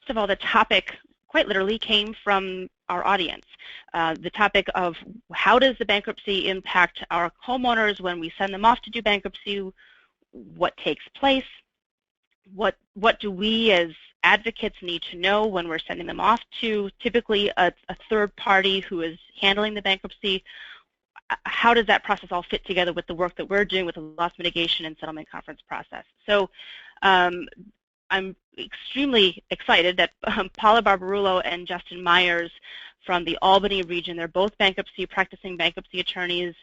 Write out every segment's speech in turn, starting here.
of all, the topic quite literally came from our audience. The topic of how does the bankruptcy impact our homeowners when we send them off to do bankruptcy, what takes place, what do we as advocates need to know when we're sending them off to typically a third party who is handling the bankruptcy. How does that process all fit together with the work that we're doing with the loss mitigation and settlement conference process? So I'm extremely excited that Paula Barbaruolo and Justin Myers from the Albany region, they're both practicing bankruptcy attorneys,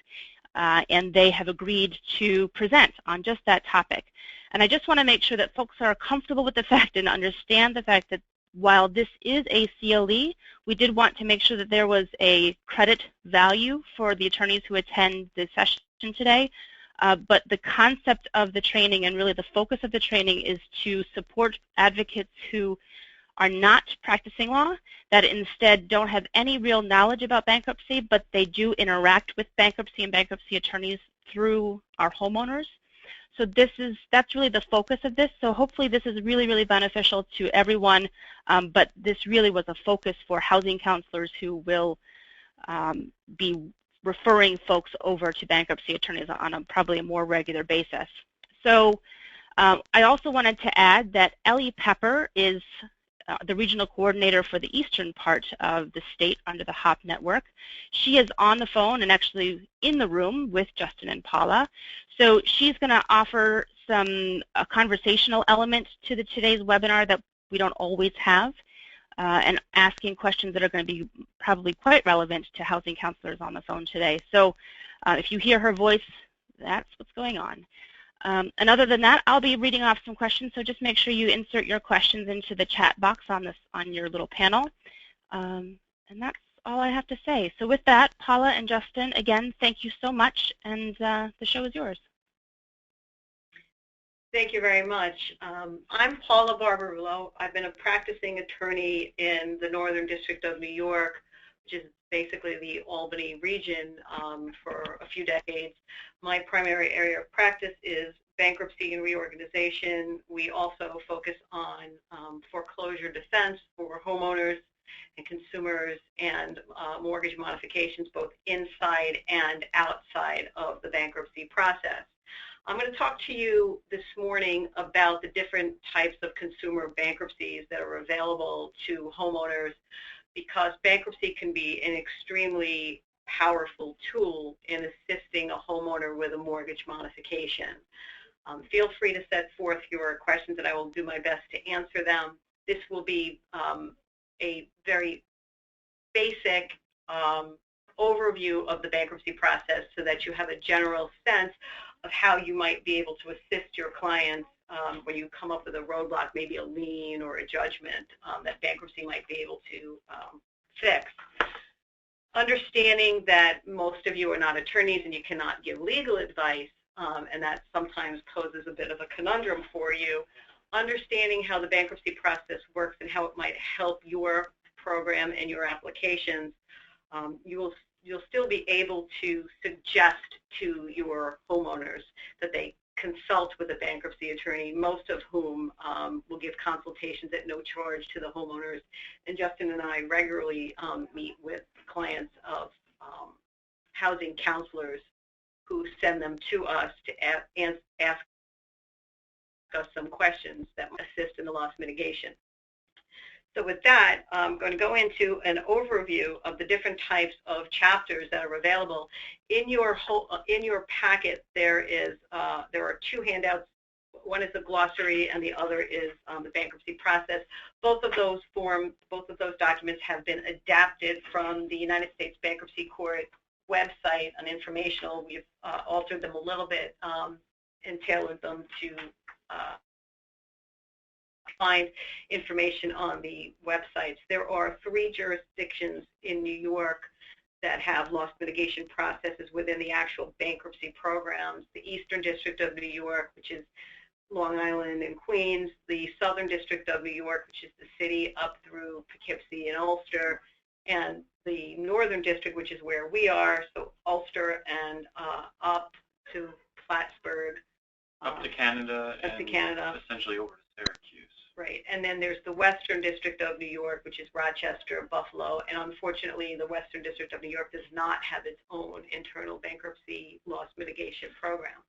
and they have agreed to present on just that topic. And I just want to make sure that folks are comfortable with the fact and understand the fact that while this is a CLE, we did want to make sure that there was a credit value for the attorneys who attend the session today. But the concept of the training and really the focus of the training is to support advocates who are not practicing law, that instead don't have any real knowledge about bankruptcy, but they do interact with bankruptcy and bankruptcy attorneys through our homeowners. So that's really the focus of this. So hopefully this is really, really beneficial to everyone, but this really was a focus for housing counselors who will be referring folks over to bankruptcy attorneys on probably a more regular basis. So I also wanted to add that Ellie Pepper is the regional coordinator for the eastern part of the state under the HOP network. She is on the phone and actually in the room with Justin and Paula. So she's going to offer a conversational element to today's webinar that we don't always have, and asking questions that are going to be probably quite relevant to housing counselors on the phone today. So if you hear her voice, that's what's going on. And other than that, I'll be reading off some questions, so just make sure you insert your questions into the chat box on your little panel. And that's all I have to say. So with that, Paula and Justin, again, thank you so much, and the show is yours. Thank you very much. I'm Paula Barbaruolo. I've been a practicing attorney in the Northern District of New York, which is basically the Albany region, for a few decades. My primary area of practice is bankruptcy and reorganization. We also focus on foreclosure defense for homeowners and consumers, and mortgage modifications both inside and outside of the bankruptcy process. I'm going to talk to you this morning about the different types of consumer bankruptcies that are available to homeowners, because bankruptcy can be an extremely powerful tool in assisting a homeowner with a mortgage modification. Feel free to set forth your questions and I will do my best to answer them. This will be a very basic overview of the bankruptcy process so that you have a general sense of how you might be able to assist your clients when you come up with a roadblock, maybe a lien or a judgment that bankruptcy might be able to fix. Understanding that most of you are not attorneys and you cannot give legal advice, and that sometimes poses a bit of a conundrum for you. Understanding how the bankruptcy process works and how it might help your program and your applications, you'll still be able to suggest to your homeowners that they consult with a bankruptcy attorney, most of whom will give consultations at no charge to the homeowners. And Justin and I regularly meet with clients of housing counselors who send them to us to ask us some questions that might assist in the loss mitigation. So with that, I'm going to go into an overview of the different types of chapters that are available. In your packet, there are two handouts. One is a glossary, and the other is the bankruptcy process. Both of those documents have been adapted from the United States Bankruptcy Court website, an informational. We've altered them a little bit and tailored them to find information on the websites. There are 3 jurisdictions in New York that have loss mitigation processes within the actual bankruptcy programs. The Eastern District of New York, which is Long Island and Queens, the Southern District of New York, which is the city up through Poughkeepsie and Ulster, and the Northern District, which is where we are, so Ulster and up to Plattsburgh. Up to Canada, essentially over to Syracuse. Right, And then there's the Western District of New York, which is Rochester, Buffalo, and unfortunately the Western District of New York does not have its own internal bankruptcy loss mitigation program.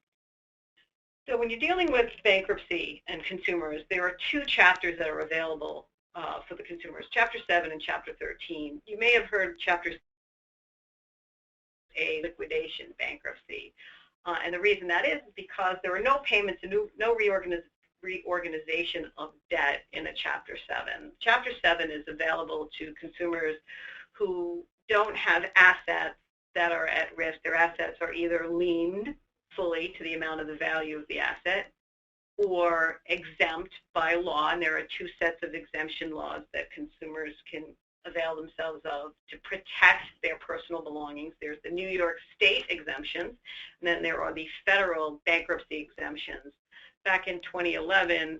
So when you're dealing with bankruptcy and consumers, there are two chapters that are available for the consumers, Chapter 7 and Chapter 13. You may have heard Chapter a liquidation bankruptcy. And the reason that is because there are no payments and no reorganization of debt in a Chapter 7. Chapter 7 is available to consumers who don't have assets that are at risk. Their assets are either liened fully to the amount of the value of the asset or exempt by law, and there are two sets of exemption laws that consumers can avail themselves of to protect their personal belongings. There's the New York State exemptions, and then there are the federal bankruptcy exemptions. Back in 2011,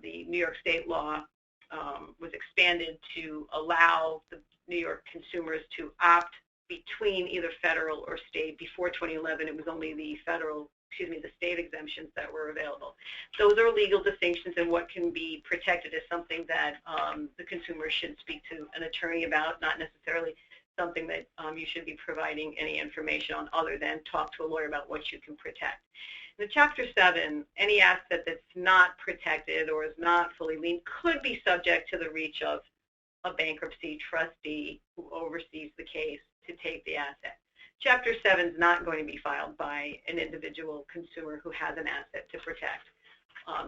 the New York State law was expanded to allow the New York consumers to opt between either federal or state. Before 2011, it was only the state exemptions that were available. Those are legal distinctions, and what can be protected is something that the consumer should speak to an attorney about, not necessarily something that you should be providing any information on other than talk to a lawyer about what you can protect. In Chapter 7, any asset that's not protected or is not fully lien could be subject to the reach of a bankruptcy trustee who oversees the case to take the asset. Chapter 7 is not going to be filed by an individual consumer who has an asset to protect.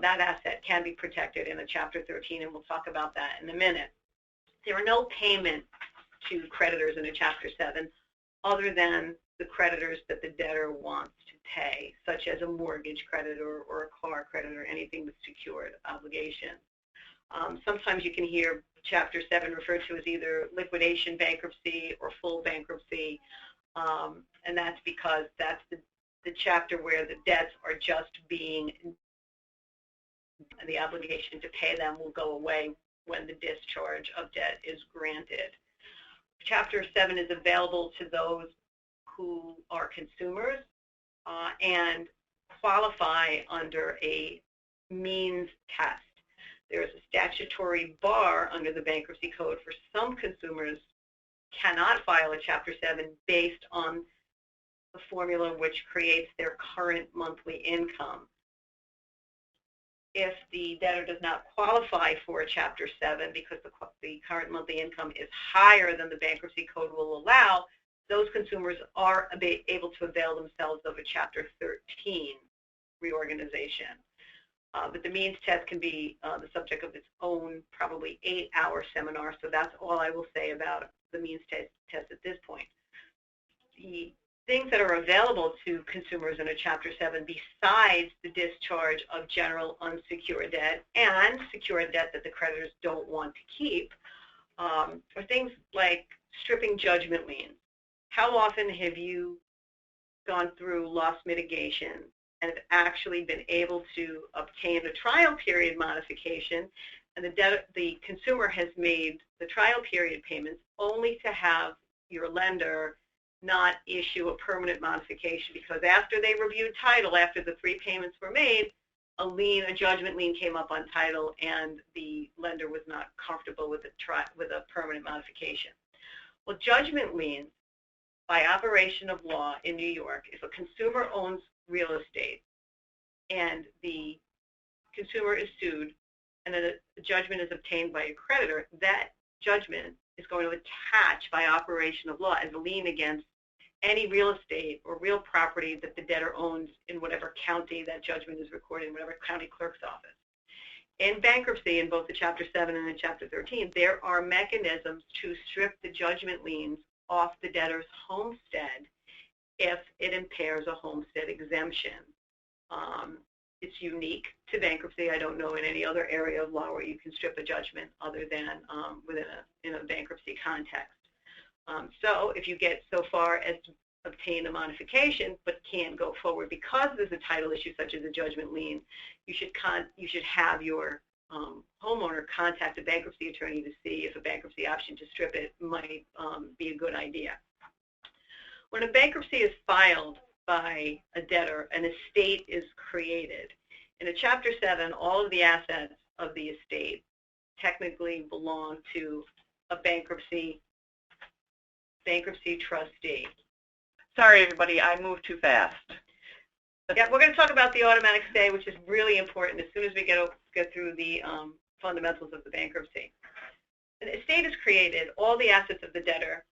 That asset can be protected in a Chapter 13, and we'll talk about that in a minute. There are no payments to creditors in a Chapter 7 other than the creditors that the debtor wants to pay, such as a mortgage creditor or a car creditor, anything with secured obligation. Sometimes you can hear Chapter 7 referred to as either liquidation bankruptcy or full bankruptcy, and that's because that's the chapter where the debts are just being, and the obligation to pay them will go away when the discharge of debt is granted. Chapter 7 is available to those who are consumers and qualify under a means test. There is a statutory bar under the Bankruptcy Code for some consumers cannot file a Chapter 7 based on the formula which creates their current monthly income. If the debtor does not qualify for a Chapter 7 because the current monthly income is higher than the Bankruptcy Code will allow, those consumers are able to avail themselves of a Chapter 13 reorganization. But the means test can be the subject of its own probably 8-hour seminar, so that's all I will say about the means test at this point. The things that are available to consumers in a Chapter 7 besides the discharge of general unsecured debt and secured debt that the creditors don't want to keep are things like stripping judgment liens. How often have you gone through loss mitigation and have actually been able to obtain a trial period modification, and the consumer has made the trial period payments only to have your lender not issue a permanent modification because after they reviewed title, after the 3 payments were made, a judgment lien came up on title and the lender was not comfortable with a permanent modification. Well, judgment liens, by operation of law in New York, if a consumer owns real estate and the consumer is sued and then a judgment is obtained by a creditor, that judgment is going to attach by operation of law as a lien against any real estate or real property that the debtor owns in whatever county that judgment is recorded in, whatever county clerk's office. In bankruptcy, in both the Chapter 7 and the Chapter 13, there are mechanisms to strip the judgment liens off the debtor's homestead if it impairs a homestead exemption. It's unique to bankruptcy. I don't know in any other area of law where you can strip a judgment other than in a bankruptcy context. So if you get so far as to obtain a modification but can't go forward because there's a title issue such as a judgment lien, you should have your homeowner contact a bankruptcy attorney to see if a bankruptcy option to strip it might be a good idea. When a bankruptcy is filed by a debtor, an estate is created. In a Chapter 7, all of the assets of the estate technically belong to a bankruptcy trustee. Sorry, everybody, I moved too fast. Yeah, we're going to talk about the automatic stay, which is really important as soon as we get through the fundamentals of the bankruptcy. An estate is created. All the assets of the debtor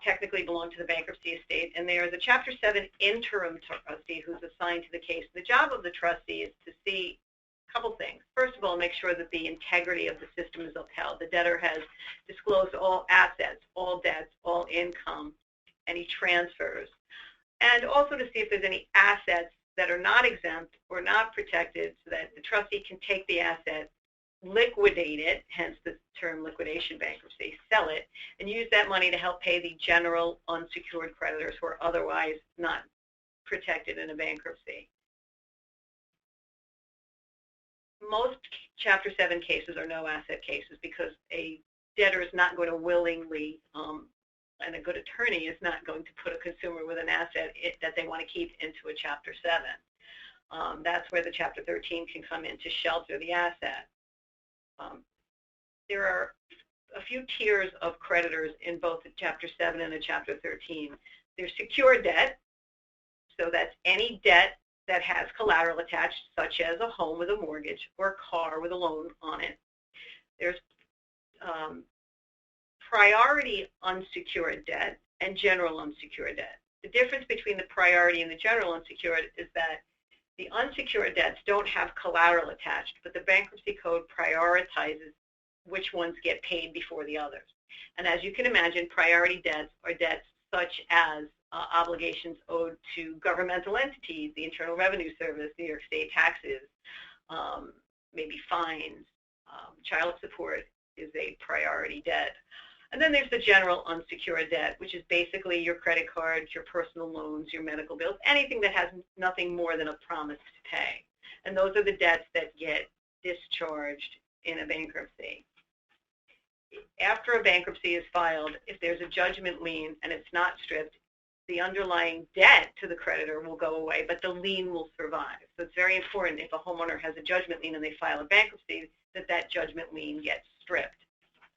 technically belong to the bankruptcy estate, and there is a Chapter 7 interim trustee who's assigned to the case. The job of the trustee is to see a couple things. First of all, make sure that the integrity of the system is upheld. The debtor has disclosed all assets, all debts, all income, any transfers, and also to see if there's any assets that are not exempt or not protected so that the trustee can take the asset, liquidate it, hence the term liquidation bankruptcy, sell it, and use that money to help pay the general unsecured creditors who are otherwise not protected in a bankruptcy. Most Chapter 7 cases are no asset cases because a debtor is not going to willingly, and a good attorney is not going to put a consumer with an asset that they want to keep into a Chapter 7. That's where the Chapter 13 can come in to shelter the asset. There are a few tiers of creditors in both the Chapter 7 and the Chapter 13. There's secure debt, so that's any debt that has collateral attached, such as a home with a mortgage or a car with a loan on it. There's priority unsecured debt and general unsecured debt. The difference between the priority and the general unsecured is that the unsecured debts don't have collateral attached, but the Bankruptcy Code prioritizes which ones get paid before the others. And as you can imagine, priority debts are debts such as obligations owed to governmental entities, the Internal Revenue Service, New York State taxes, maybe fines, child support is a priority debt. And then there's the general unsecured debt, which is basically your credit cards, your personal loans, your medical bills, anything that has nothing more than a promise to pay. And those are the debts that get discharged in a bankruptcy. After a bankruptcy is filed, if there's a judgment lien and it's not stripped, the underlying debt to the creditor will go away, but the lien will survive. So it's very important if a homeowner has a judgment lien and they file a bankruptcy that that judgment lien gets stripped,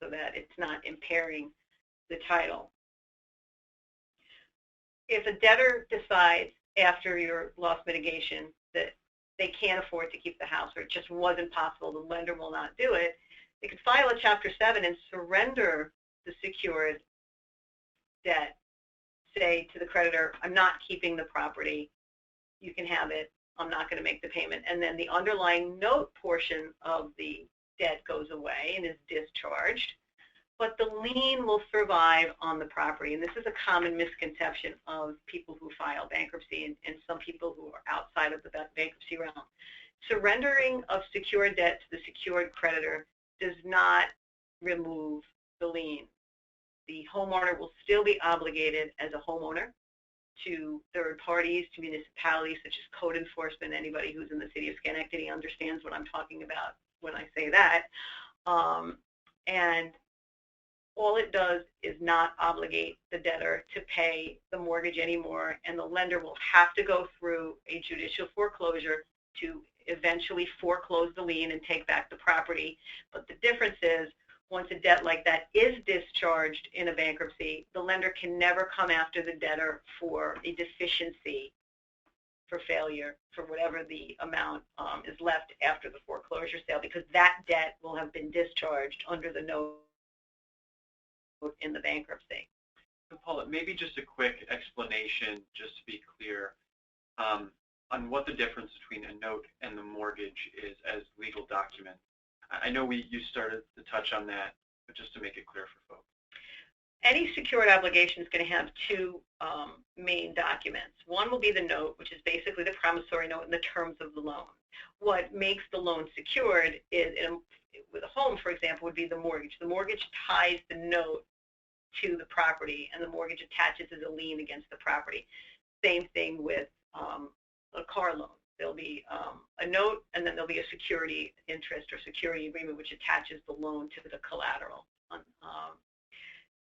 so that it's not impairing the title. If a debtor decides after your loss mitigation that they can't afford to keep the house or it just wasn't possible, the lender will not do it, they can file a Chapter 7 and surrender the secured debt. Say to the creditor, I'm not keeping the property, you can have it, I'm not going to make the payment. And then the underlying note portion of the debt goes away and is discharged, but the lien will survive on the property. And this is a common misconception of people who file bankruptcy and some people who are outside of the bankruptcy realm. Surrendering of secured debt to the secured creditor does not remove the lien. The homeowner will still be obligated as a homeowner to third parties, to municipalities such as code enforcement. Anybody who's in the city of Schenectady understands what I'm talking about when I say that. And all it does is not obligate the debtor to pay the mortgage anymore, and the lender will have to go through a judicial foreclosure to eventually foreclose the lien and take back the property. But the difference is, once a debt like that is discharged in a bankruptcy, the lender can never come after the debtor for a deficiency, for failure, for whatever the amount is left after the foreclosure sale, because that debt will have been discharged under the note in the bankruptcy. So Paula, maybe just a quick explanation, just to be clear, on what the difference between a note and the mortgage is as legal documents. I know you started to touch on that, but just to make it clear for folks. Any secured obligation is going to have two main documents. One will be the note, which is basically the promissory note and the terms of the loan. What makes the loan secured is, with a home, for example, would be the mortgage. The mortgage ties the note to the property, and the mortgage attaches as a lien against the property. Same thing with a car loan. There'll be a note, and then there'll be a security interest or security agreement which attaches the loan to the collateral.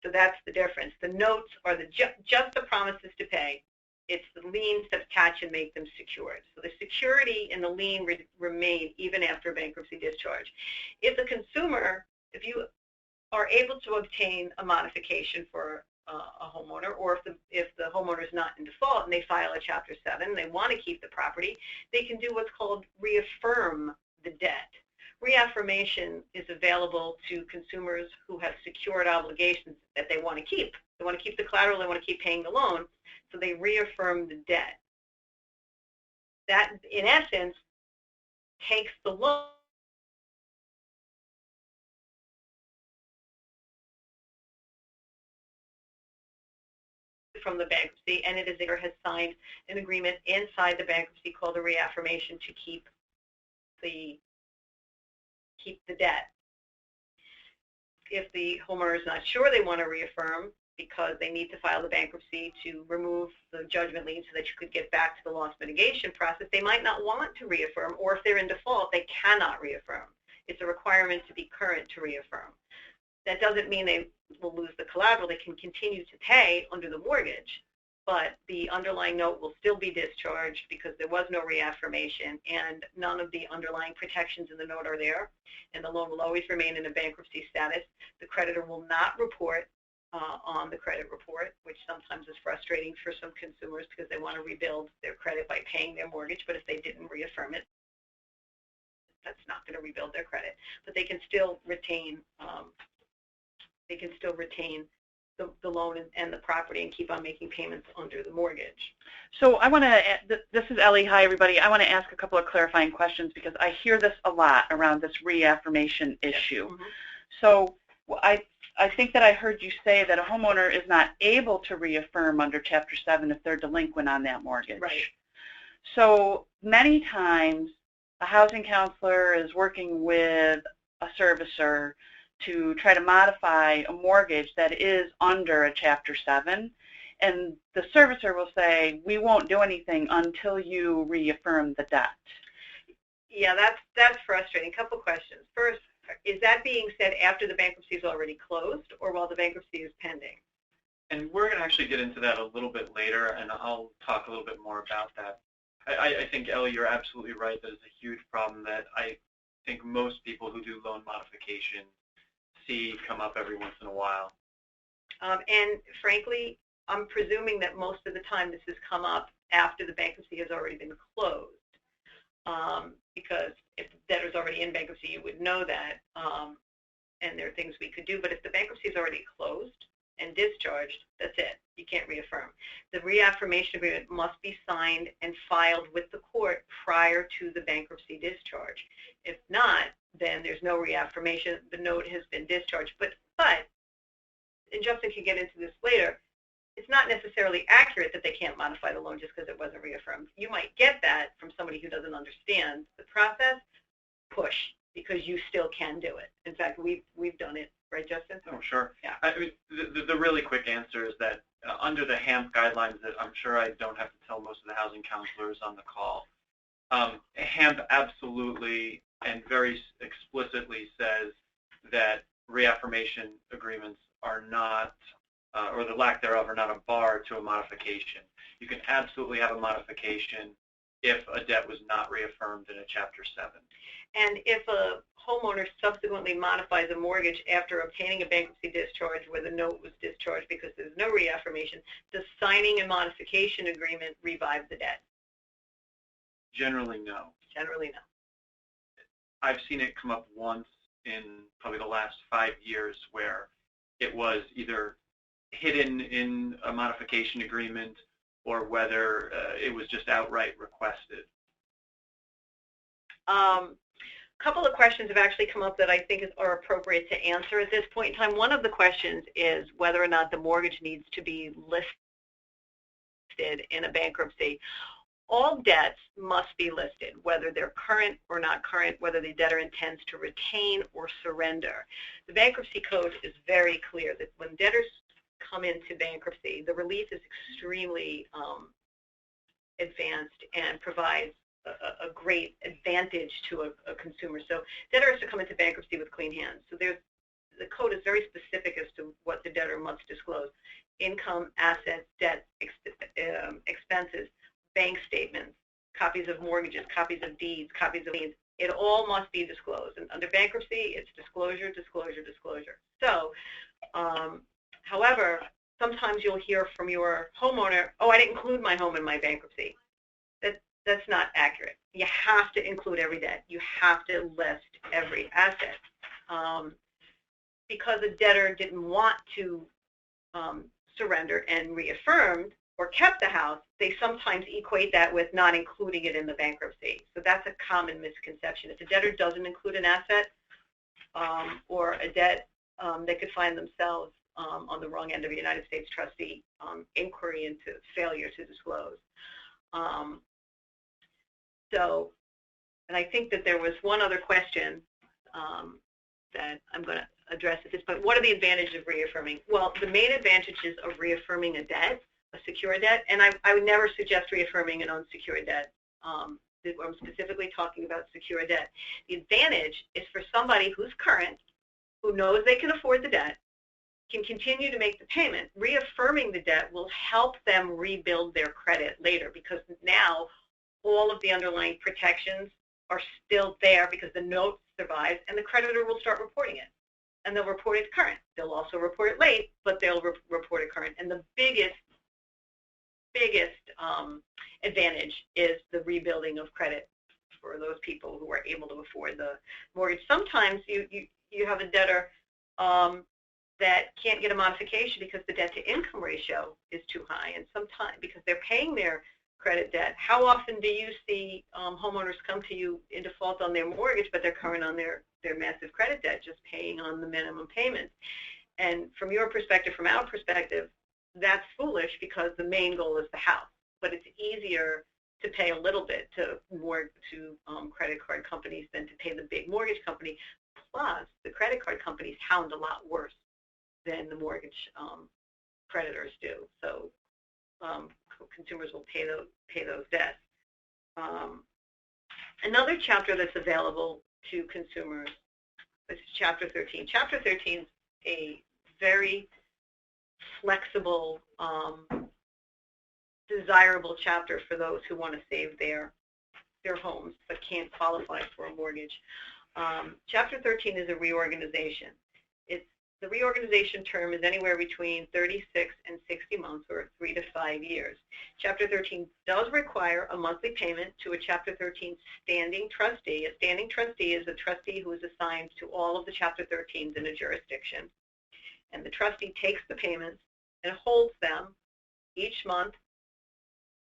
So that's the difference. The notes are just the promises to pay. It's the liens that attach and make them secured. So the security and the lien remain even after bankruptcy discharge. If the consumer if you are able to obtain a modification for a homeowner, or if the homeowner is not in default and they file a Chapter 7, they want to keep the property, they can do what's called reaffirm the debt. Reaffirmation is available to consumers who have secured obligations that they want to keep. They want to keep the collateral, they want to keep paying the loan, so they reaffirm the debt. That, in essence, takes the loan from the bankruptcy, and it is has signed an agreement inside the bankruptcy called a reaffirmation to keep the debt. If the homeowner is not sure they want to reaffirm because they need to file the bankruptcy to remove the judgment lien so that you could get back to the loss mitigation process, they might not want to reaffirm, or if they're in default, they cannot reaffirm. It's a requirement to be current to reaffirm. That doesn't mean they will lose the collateral. They can continue to pay under the mortgage, but the underlying note will still be discharged because there was no reaffirmation and none of the underlying protections in the note are there, and the loan will always remain in a bankruptcy status. The creditor will not report on the credit report, which sometimes is frustrating for some consumers because they want to rebuild their credit by paying their mortgage, but if they didn't reaffirm it, that's not going to rebuild their credit. But they can still retain the loan and the property and keep on making payments under the mortgage. So I want to, this is Ellie. Hi, everybody. I want to ask a couple of clarifying questions because I hear this a lot around this reaffirmation issue. Mm-hmm. So I think that I heard you say that a homeowner is not able to reaffirm under Chapter 7 if they're delinquent on that mortgage. Right. So many times a housing counselor is working with a servicer to try to modify a mortgage that is under a Chapter 7, and the servicer will say, we won't do anything until you reaffirm the debt. Yeah, that's frustrating. A couple questions. First, is that being said after the bankruptcy is already closed or while the bankruptcy is pending? And we're going to actually get into that a little bit later, and I'll talk a little bit more about that. I think, Ellie, you're absolutely right. That is a huge problem that I think most people who do loan modification see come up every once in a while. And frankly, I'm presuming that most of the time this has come up after the bankruptcy has already been closed. Because if the debtor's already in bankruptcy, you would know that, and there are things we could do. But if the bankruptcy is already closed and discharged, that's it. You can't reaffirm. The reaffirmation agreement must be signed and filed with the court prior to the bankruptcy discharge. If not, then there's no reaffirmation. The note has been discharged. But and Justin can get into this later, it's not necessarily accurate that they can't modify the loan just because it wasn't reaffirmed. You might get that from somebody who doesn't understand the process. Push, because you still can do it. In fact, we've done it, right, Justin? Oh, sure. Yeah. I mean, the really quick answer is that under the HAMP guidelines that I'm sure I don't have to tell most of the housing counselors on the call, HAMP absolutely and very explicitly says that reaffirmation agreements are not, or the lack thereof, are not a bar to a modification. You can absolutely have a modification if a debt was not reaffirmed in a Chapter 7. And if a homeowner subsequently modifies a mortgage after obtaining a bankruptcy discharge where the note was discharged because there's no reaffirmation, does signing a modification agreement revive the debt? Generally, no. Generally, no. I've seen it come up once in probably the last 5 years where it was either hidden in a modification agreement or whether it was just outright requested. A couple of questions have actually come up that I think are appropriate to answer at this point in time. One of the questions is whether or not the mortgage needs to be listed in a bankruptcy. All debts must be listed, whether they're current or not current, whether the debtor intends to retain or surrender. The Bankruptcy Code is very clear that when debtors come into bankruptcy, the relief is extremely advanced and provides a great advantage to a consumer. So debtor has to come into bankruptcy with clean hands. So the code is very specific as to what the debtor must disclose: income, assets, debt, expenses, bank statements, copies of mortgages, copies of deeds, copies of liens, It all must be disclosed. And under bankruptcy, it's disclosure, disclosure, disclosure. So, however, sometimes you'll hear from your homeowner, oh, I didn't include my home in my bankruptcy. That's not accurate. You have to include every debt. You have to list every asset. Because a debtor didn't want to surrender and reaffirmed or kept the house, they sometimes equate that with not including it in the bankruptcy. So that's a common misconception. If a debtor doesn't include an asset or a debt, they could find themselves on the wrong end of a United States trustee inquiry into failure to disclose. So, and I think that there was one other question that I'm going to address at this point. What are the advantages of reaffirming? Well, the main advantages of reaffirming a debt, a secure debt, and I would never suggest reaffirming an unsecured debt. I'm specifically talking about secure debt. The advantage is for somebody who's current, who knows they can afford the debt, can continue to make the payment. Reaffirming the debt will help them rebuild their credit later, because now all of the underlying protections are still there because the note survives, and the creditor will start reporting it. And they'll report it current. They'll also report it late, but they'll report it current. And the biggest advantage is the rebuilding of credit for those people who are able to afford the mortgage. Sometimes you have a debtor that can't get a modification because the debt-to-income ratio is too high, and sometimes because they're paying their credit debt. How often do you see homeowners come to you in default on their mortgage, but they're current on their massive credit debt, just paying on the minimum payments? And from your perspective, from our perspective, that's foolish, because the main goal is the house. But it's easier to pay a little bit to credit card companies than to pay the big mortgage company. Plus, the credit card companies hound a lot worse than the mortgage creditors do. So consumers will pay those debts. Another chapter that's available to consumers is Chapter 13. Chapter 13 is a very flexible, desirable chapter for those who want to save their homes but can't qualify for a mortgage. Chapter 13 is a reorganization. The reorganization term is anywhere between 36 and 60 months, or 3 to 5 years. Chapter 13 does require a monthly payment to a Chapter 13 standing trustee. A standing trustee is a trustee who is assigned to all of the Chapter 13s in a jurisdiction. And the trustee takes the payments and holds them each month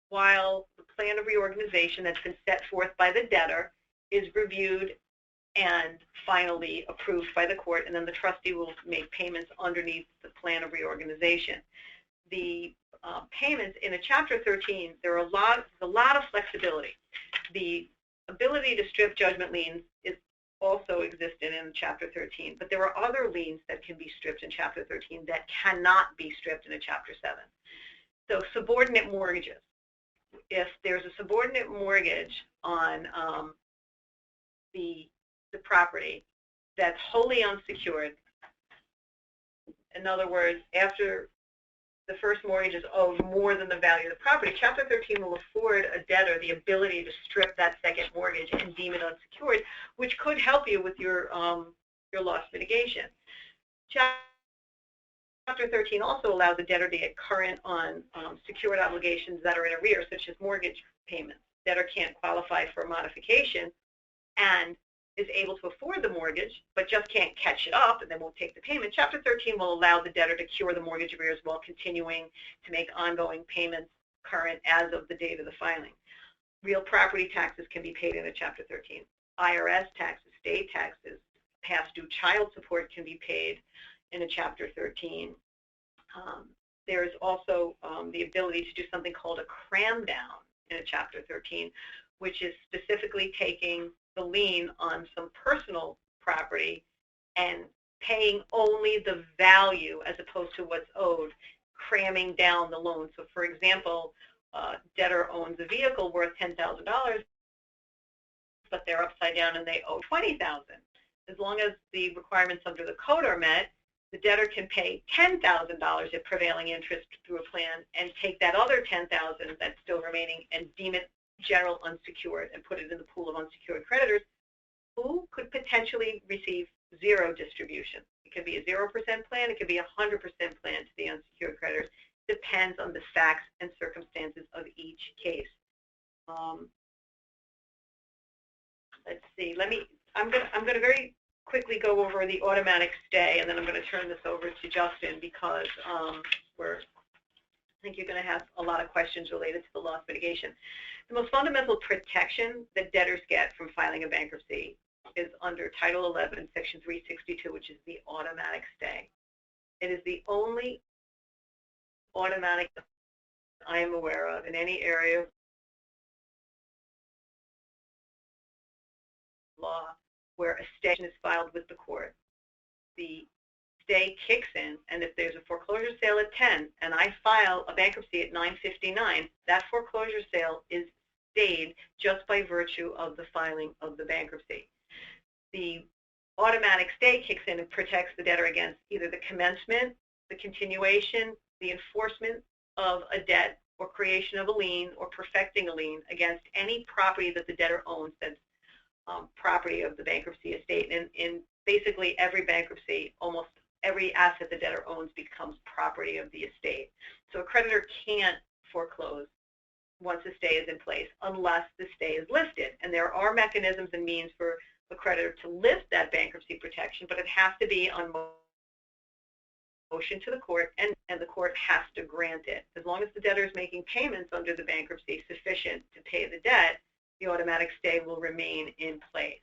while the plan of reorganization that's been set forth by the debtor is reviewed and finally approved by the court, and then the trustee will make payments underneath the plan of reorganization. The payments in a Chapter 13, there are a lot of flexibility. The ability to strip judgment liens is also existent in Chapter 13, but there are other liens that can be stripped in Chapter 13 that cannot be stripped in a Chapter 7. So subordinate mortgages. If there's a subordinate mortgage on the property that's wholly unsecured, in other words, after the first mortgage is owed more than the value of the property, Chapter 13 will afford a debtor the ability to strip that second mortgage and deem it unsecured, which could help you with your loss mitigation. Chapter 13 also allows the debtor to get current on secured obligations that are in arrears, such as mortgage payments. Debtor can't qualify for a modification and is able to afford the mortgage, but just can't catch it up and then won't take the payment. Chapter 13 will allow the debtor to cure the mortgage arrears while continuing to make ongoing payments current as of the date of the filing. Real property taxes can be paid in a Chapter 13. IRS taxes, state taxes, past due child support can be paid in a Chapter 13. There is also the ability to do something called a cramdown in a Chapter 13, which is specifically taking the lien on some personal property and paying only the value as opposed to what's owed, cramming down the loan. So for example, debtor owns a vehicle worth $10,000, but they're upside down and they owe $20,000. As long as the requirements under the code are met, the debtor can pay $10,000 at prevailing interest through a plan and take that other $10,000 that's still remaining and deem it general unsecured and put it in the pool of unsecured creditors, who could potentially receive zero distribution. It could be a 0% plan. It could be a 100% plan to the unsecured creditors. Depends on the facts and circumstances of each case. Let's see. I'm gonna very quickly go over the automatic stay, and then I'm going to turn this over to Justin because I think you're going to have a lot of questions related to the loss mitigation. The most fundamental protection that debtors get from filing a bankruptcy is under Title 11, Section 362, which is the automatic stay. It is the only automatic I am aware of in any area of law where a stay is filed with the court. The stay kicks in, and if there's a foreclosure sale at 10 and I file a bankruptcy at 9:59, that foreclosure sale is stayed just by virtue of the filing of the bankruptcy. The automatic stay kicks in and protects the debtor against either the commencement, the continuation, the enforcement of a debt, or creation of a lien, or perfecting a lien against any property that the debtor owns that's property of the bankruptcy estate. And in basically every bankruptcy, almost every asset the debtor owns becomes property of the estate. So a creditor can't foreclose once the stay is in place unless the stay is lifted. And there are mechanisms and means for a creditor to lift that bankruptcy protection, but it has to be on motion to the court, and the court has to grant it. As long as the debtor is making payments under the bankruptcy sufficient to pay the debt, the automatic stay will remain in place.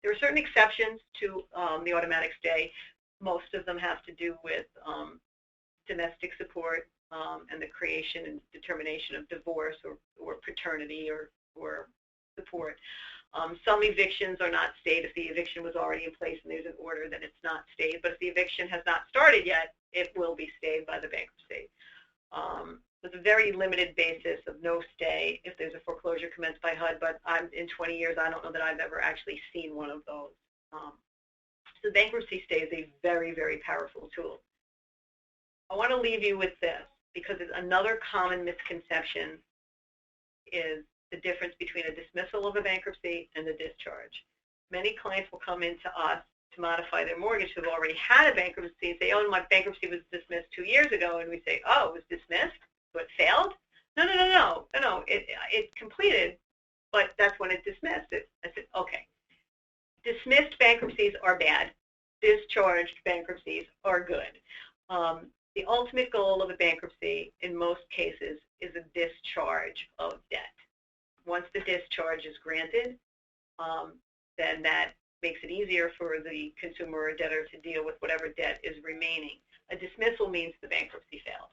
There are certain exceptions to the automatic stay. Most of them have to do with domestic support and the creation and determination of divorce or paternity or support. Some evictions are not stayed. If the eviction was already in place and there's an order, then it's not stayed. But if the eviction has not started yet, it will be stayed by the bankruptcy. There's a very limited basis of no stay if there's a foreclosure commenced by HUD, but in 20 years, I don't know that I've ever actually seen one of those. So bankruptcy stay is a very, very powerful tool. I want to leave you with this because it's another common misconception is the difference between a dismissal of a bankruptcy and a discharge. Many clients will come into us to modify their mortgage who've already had a bankruptcy and say, oh, my bankruptcy was dismissed 2 years ago, and we say, oh, it was dismissed? So it failed? No. It completed, but that's when it dismissed it. I said, okay. Dismissed bankruptcies are bad. Discharged bankruptcies are good. The ultimate goal of a bankruptcy, in most cases, is a discharge of debt. Once the discharge is granted, then that makes it easier for the consumer or debtor to deal with whatever debt is remaining. A dismissal means the bankruptcy failed.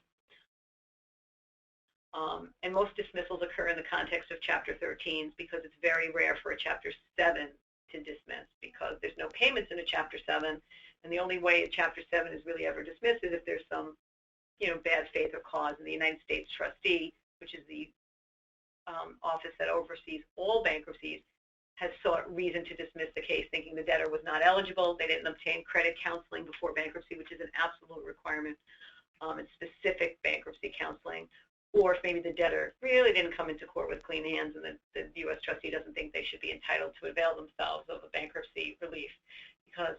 And most dismissals occur in the context of Chapter 13 because it's very rare for a Chapter 7 to dismiss because there's no payments in a Chapter 7, and the only way a Chapter 7 is really ever dismissed is if there's some, bad faith or cause. And the United States Trustee, which is the office that oversees all bankruptcies, has sought reason to dismiss the case, thinking the debtor was not eligible, they didn't obtain credit counseling before bankruptcy, which is an absolute requirement, and specific bankruptcy counseling, or if maybe the debtor really didn't come into court with clean hands and the U.S. trustee doesn't think they should be entitled to avail themselves of a bankruptcy relief. Because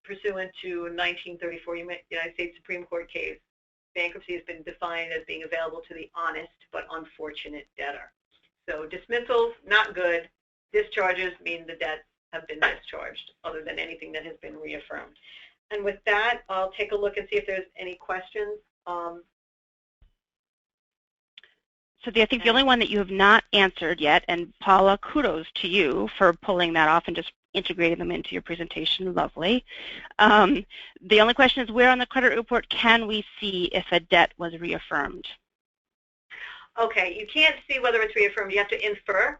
pursuant to a 1934 United States Supreme Court case, bankruptcy has been defined as being available to the honest but unfortunate debtor. So dismissals, not good. Discharges mean the debts have been discharged, other than anything that has been reaffirmed. And with that, I'll take a look and see if there's any questions. So I think the only one that you have not answered yet, and Paula, kudos to you for pulling that off and just integrating them into your presentation. Lovely. The only question is, where on the credit report can we see if a debt was reaffirmed? Okay, you can't see whether it's reaffirmed. You have to infer.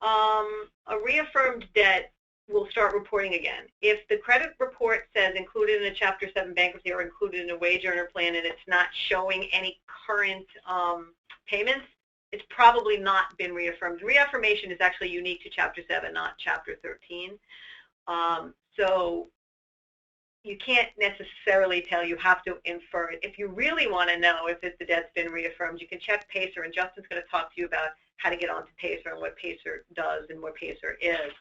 A reaffirmed debt will start reporting again. If the credit report says included in a Chapter 7 bankruptcy or included in a wage earner plan and it's not showing any current payments, it's probably not been reaffirmed. Reaffirmation is actually unique to Chapter 7, not Chapter 13. So you can't necessarily tell, you have to infer it. If you really want to know if the debt's been reaffirmed, you can check PACER, and Justin's going to talk to you about how to get onto PACER and what PACER does and what PACER is.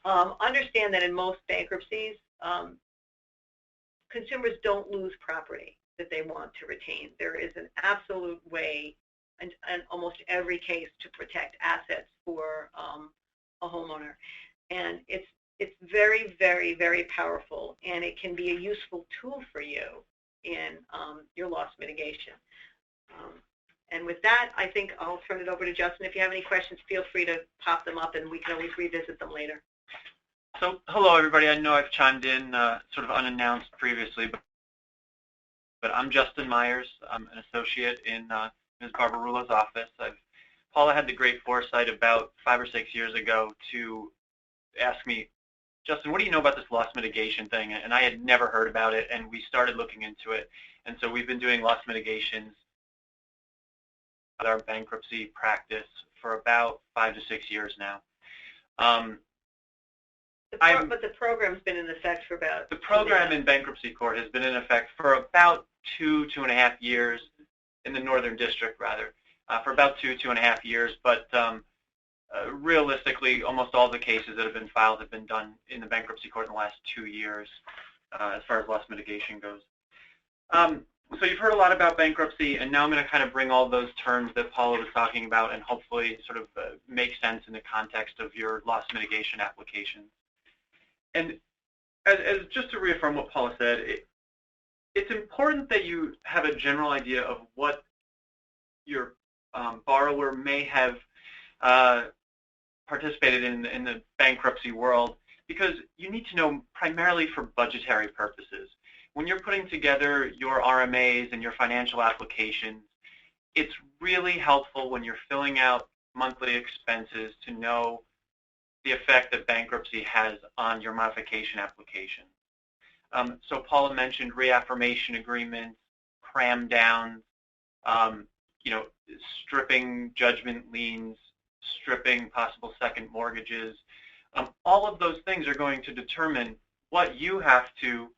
Understand that in most bankruptcies, consumers don't lose property that they want to retain. There is an absolute way in almost every case to protect assets for a homeowner. And it's very, very, very powerful, and it can be a useful tool for you in your loss mitigation. And with that, I think I'll turn it over to Justin. If you have any questions, feel free to pop them up, and we can always revisit them later. So, hello everybody. I know I've chimed in sort of unannounced previously, but I'm Justin Myers. I'm an associate in Ms. Barbaruolo's office. Paula had the great foresight about 5 or 6 years ago to ask me, Justin, what do you know about this loss mitigation thing? And I had never heard about it, and we started looking into it. And so we've been doing loss mitigations with our bankruptcy practice for about 5 to 6 years now. But the program's been in effect for about... The program in bankruptcy court has been in effect for about 2.5 years, in the Northern District rather, for about 2.5 years, but realistically, almost all the cases that have been filed have been done in the bankruptcy court in the last 2 years, as far as loss mitigation goes. So you've heard a lot about bankruptcy, and now I'm going to kind of bring all those terms that Paula was talking about and hopefully sort of make sense in the context of your loss mitigation applications. And as just to reaffirm what Paula said, it's important that you have a general idea of what your borrower may have participated in the bankruptcy world, because you need to know primarily for budgetary purposes. When you're putting together your RMAs and your financial applications, it's really helpful when you're filling out monthly expenses to know the effect that bankruptcy has on your modification application. So Paula mentioned reaffirmation agreements, cramdowns, stripping judgment liens, stripping possible second mortgages. All of those things are going to determine what you have to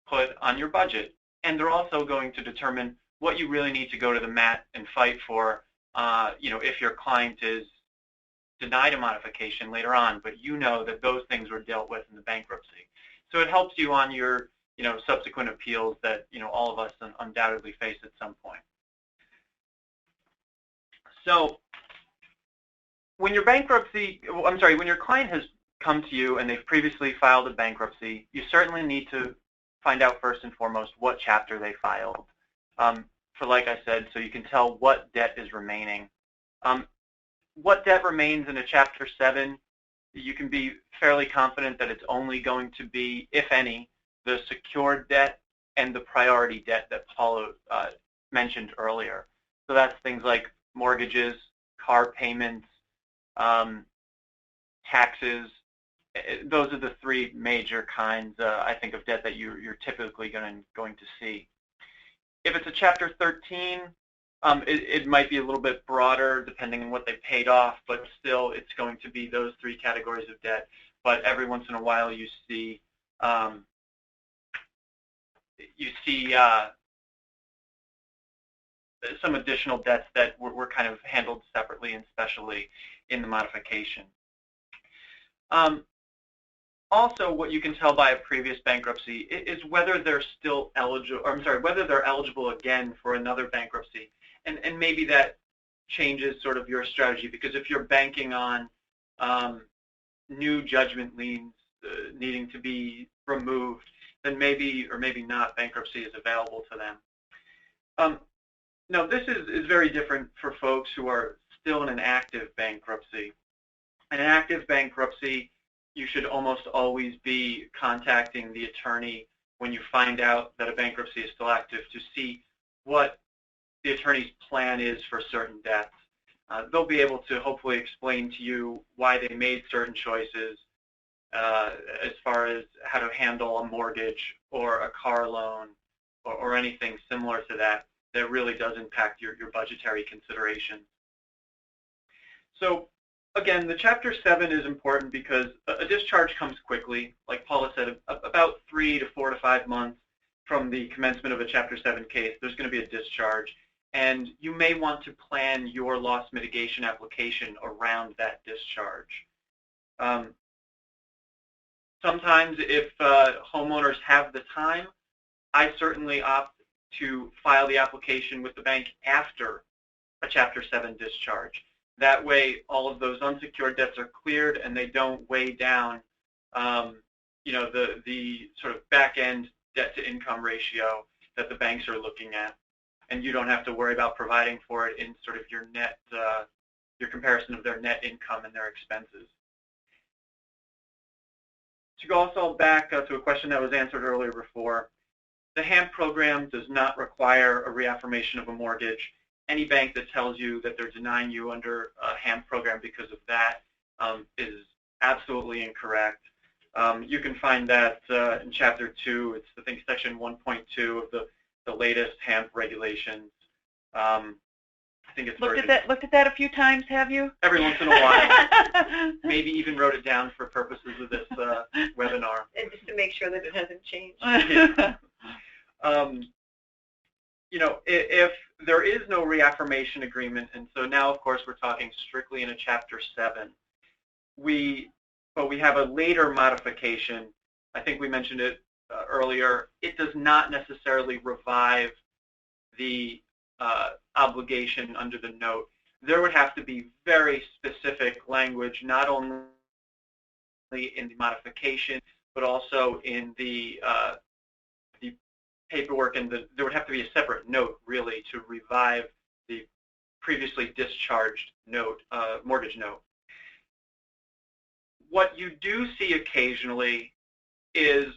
put on your budget, and they're also going to determine what you really need to go to the mat and fight for, if your client is denied a modification later on, but you know that those things were dealt with in the bankruptcy. So it helps you on your, subsequent appeals that, all of us undoubtedly face at some point. So when your when your client has come to you and they've previously filed a bankruptcy, you certainly need to find out first and foremost what chapter they filed. Like I said, so you can tell what debt is remaining. What debt remains in a Chapter 7, you can be fairly confident that it's only going to be, if any, the secured debt and the priority debt that Paula mentioned earlier. So that's things like mortgages, car payments, taxes. Those are the three major kinds, I think, of debt that you're typically going to see. If it's a Chapter 13, it might be a little bit broader depending on what they paid off, but still it's going to be those three categories of debt. But every once in a while you see some additional debts that were kind of handled separately and specially in the modification. Also, what you can tell by a previous bankruptcy is whether they're still eligible, whether they're eligible again for another bankruptcy. And maybe that changes sort of your strategy, because if you're banking on new judgment liens needing to be removed, then maybe or maybe not bankruptcy is available to them. Now, this is very different for folks who are still in an active bankruptcy. In an active bankruptcy, you should almost always be contacting the attorney when you find out that a bankruptcy is still active to see what the attorney's plan is for certain debts. They'll be able to hopefully explain to you why they made certain choices as far as how to handle a mortgage or a car loan or anything similar to that really does impact your budgetary considerations. So again, the Chapter 7 is important because a discharge comes quickly. Like Paula said, about 3 to 4 to 5 months from the commencement of a Chapter 7 case, there's going to be a discharge. And you may want to plan your loss mitigation application around that discharge. Sometimes if homeowners have the time, I certainly opt to file the application with the bank after a Chapter 7 discharge. That way, all of those unsecured debts are cleared and they don't weigh down, the sort of back-end debt-to-income ratio that the banks are looking at, and you don't have to worry about providing for it in sort of your net, your comparison of their net income and their expenses. To go also back to a question that was answered earlier before, the HAMP program does not require a reaffirmation of a mortgage. Any bank that tells you that they're denying you under a HAMP program because of that is absolutely incorrect. You can find that in Chapter 2. It's, I think, Section 1.2 of the latest HAMP regulations. I think it's looked at that a few times, have you? Every once in a while. Maybe even wrote it down for purposes of this webinar. And just to make sure that it hasn't changed. Yeah. If there is no reaffirmation agreement, and so now, of course, we're talking strictly in a Chapter 7, but we have a later modification. I think we mentioned it earlier. It does not necessarily revive the obligation under the note. There would have to be very specific language, not only in the modification, but also in the paperwork, and there would have to be a separate note, really, to revive the previously discharged note, mortgage note. What you do see occasionally is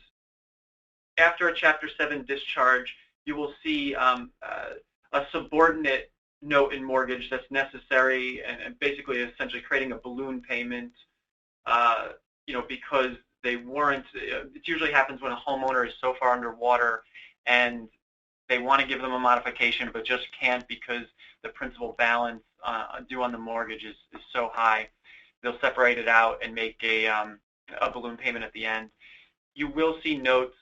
after a Chapter 7 discharge, you will see a subordinate note in mortgage that's necessary, and basically essentially creating a balloon payment, because they weren't. It usually happens when a homeowner is so far underwater and they want to give them a modification but just can't because the principal balance due on the mortgage is so high. They'll separate it out and make a balloon payment at the end. You will see notes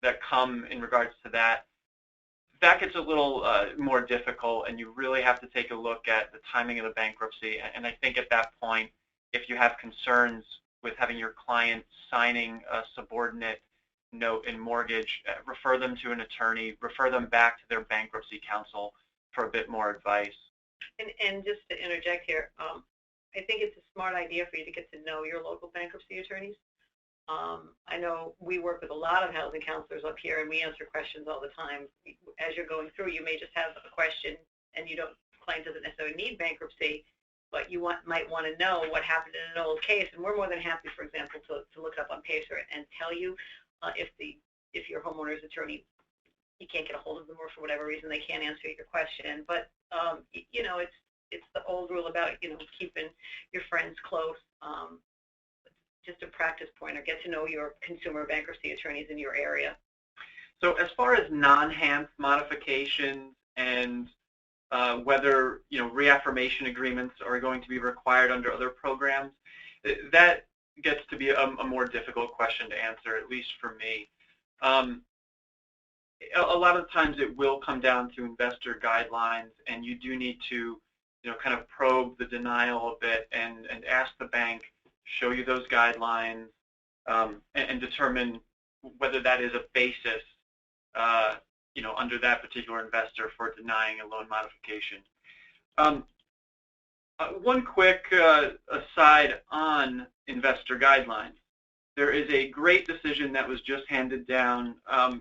that come in regards to that. That gets a little more difficult, and you really have to take a look at the timing of the bankruptcy. And I think at that point, if you have concerns with having your client signing a subordinate note in mortgage, refer them to an attorney, refer them back to their bankruptcy counsel for a bit more advice. And just to interject here, I think it's a smart idea for you to get to know your local bankruptcy attorneys. I know we work with a lot of housing counselors up here, and we answer questions all the time. As you're going through, you may just have a question, and the client doesn't necessarily need bankruptcy, but you might want to know what happened in an old case. And we're more than happy, for example, to look it up on Pacer and tell you if your homeowner's attorney, you can't get a hold of them, or for whatever reason they can't answer your question. But it's the old rule about keeping your friends close. Just a practice pointer. Get to know your consumer bankruptcy attorneys in your area. So as far as non-HAMP modifications and whether reaffirmation agreements are going to be required under other programs, that gets to be a more difficult question to answer, at least for me. A lot of times it will come down to investor guidelines, and you do need to kind of probe the denial a bit and ask the bank, show you those guidelines, and determine whether that is a basis under that particular investor for denying a loan modification. One quick aside on investor guidelines. There is a great decision that was just handed down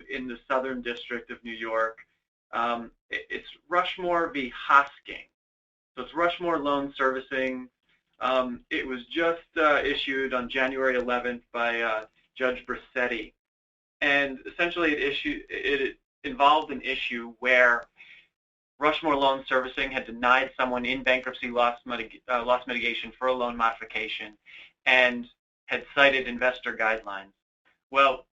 in the Southern District of New York. It's Rushmore v. Hosking. So it's Rushmore Loan Servicing. It was just issued on January 11th by Judge Brissetti. And essentially it involved an issue where Rushmore Loan Servicing had denied someone in bankruptcy loss mitigation for a loan modification and had cited investor guidelines. Well,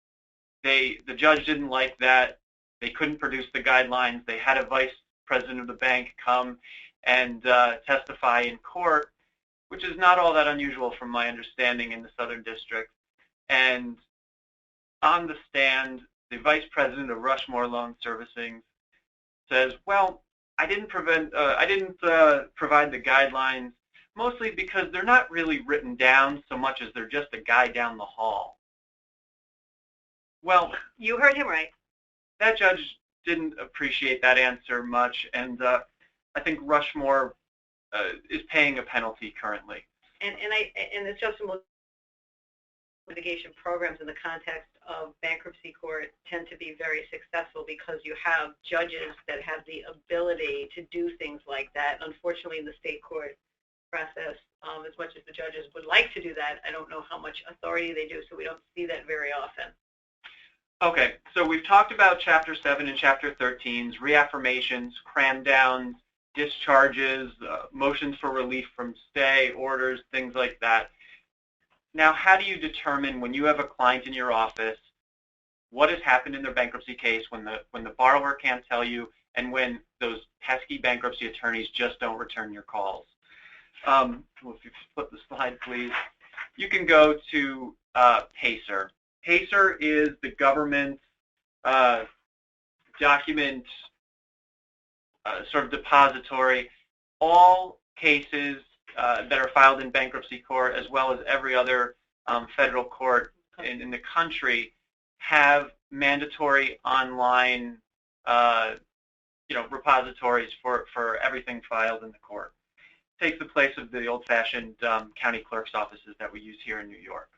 the judge didn't like that. They couldn't produce the guidelines. They had a vice president of the bank come and testify in court, which is not all that unusual from my understanding in the Southern District. And on the stand, the vice president of Rushmore Loan Servicing says, well, I didn't provide the guidelines mostly because they're not really written down so much as they're just a guy down the hall. Well, You heard him right. that judge didn't appreciate that answer much, and I think Rushmore is paying a penalty currently. And the adjustment litigation programs in the context of bankruptcy court tend to be very successful because you have judges that have the ability to do things like that. Unfortunately, in the state court process, as much as the judges would like to do that, I don't know how much authority they do, so we don't see that very often. Okay, so we've talked about Chapter 7 and Chapter 13's reaffirmations, cramdowns, discharges, motions for relief from stay, orders, things like that. Now, how do you determine when you have a client in your office what has happened in their bankruptcy case when the borrower can't tell you and when those pesky bankruptcy attorneys just don't return your calls? Well, if you flip the slide, please. You can go to PACER. PACER is the government document sort of depository. All cases that are filed in bankruptcy court, as well as every other federal court in the country, have mandatory online repositories for everything filed in the court. It takes the place of the old-fashioned county clerk's offices that we use here in New York.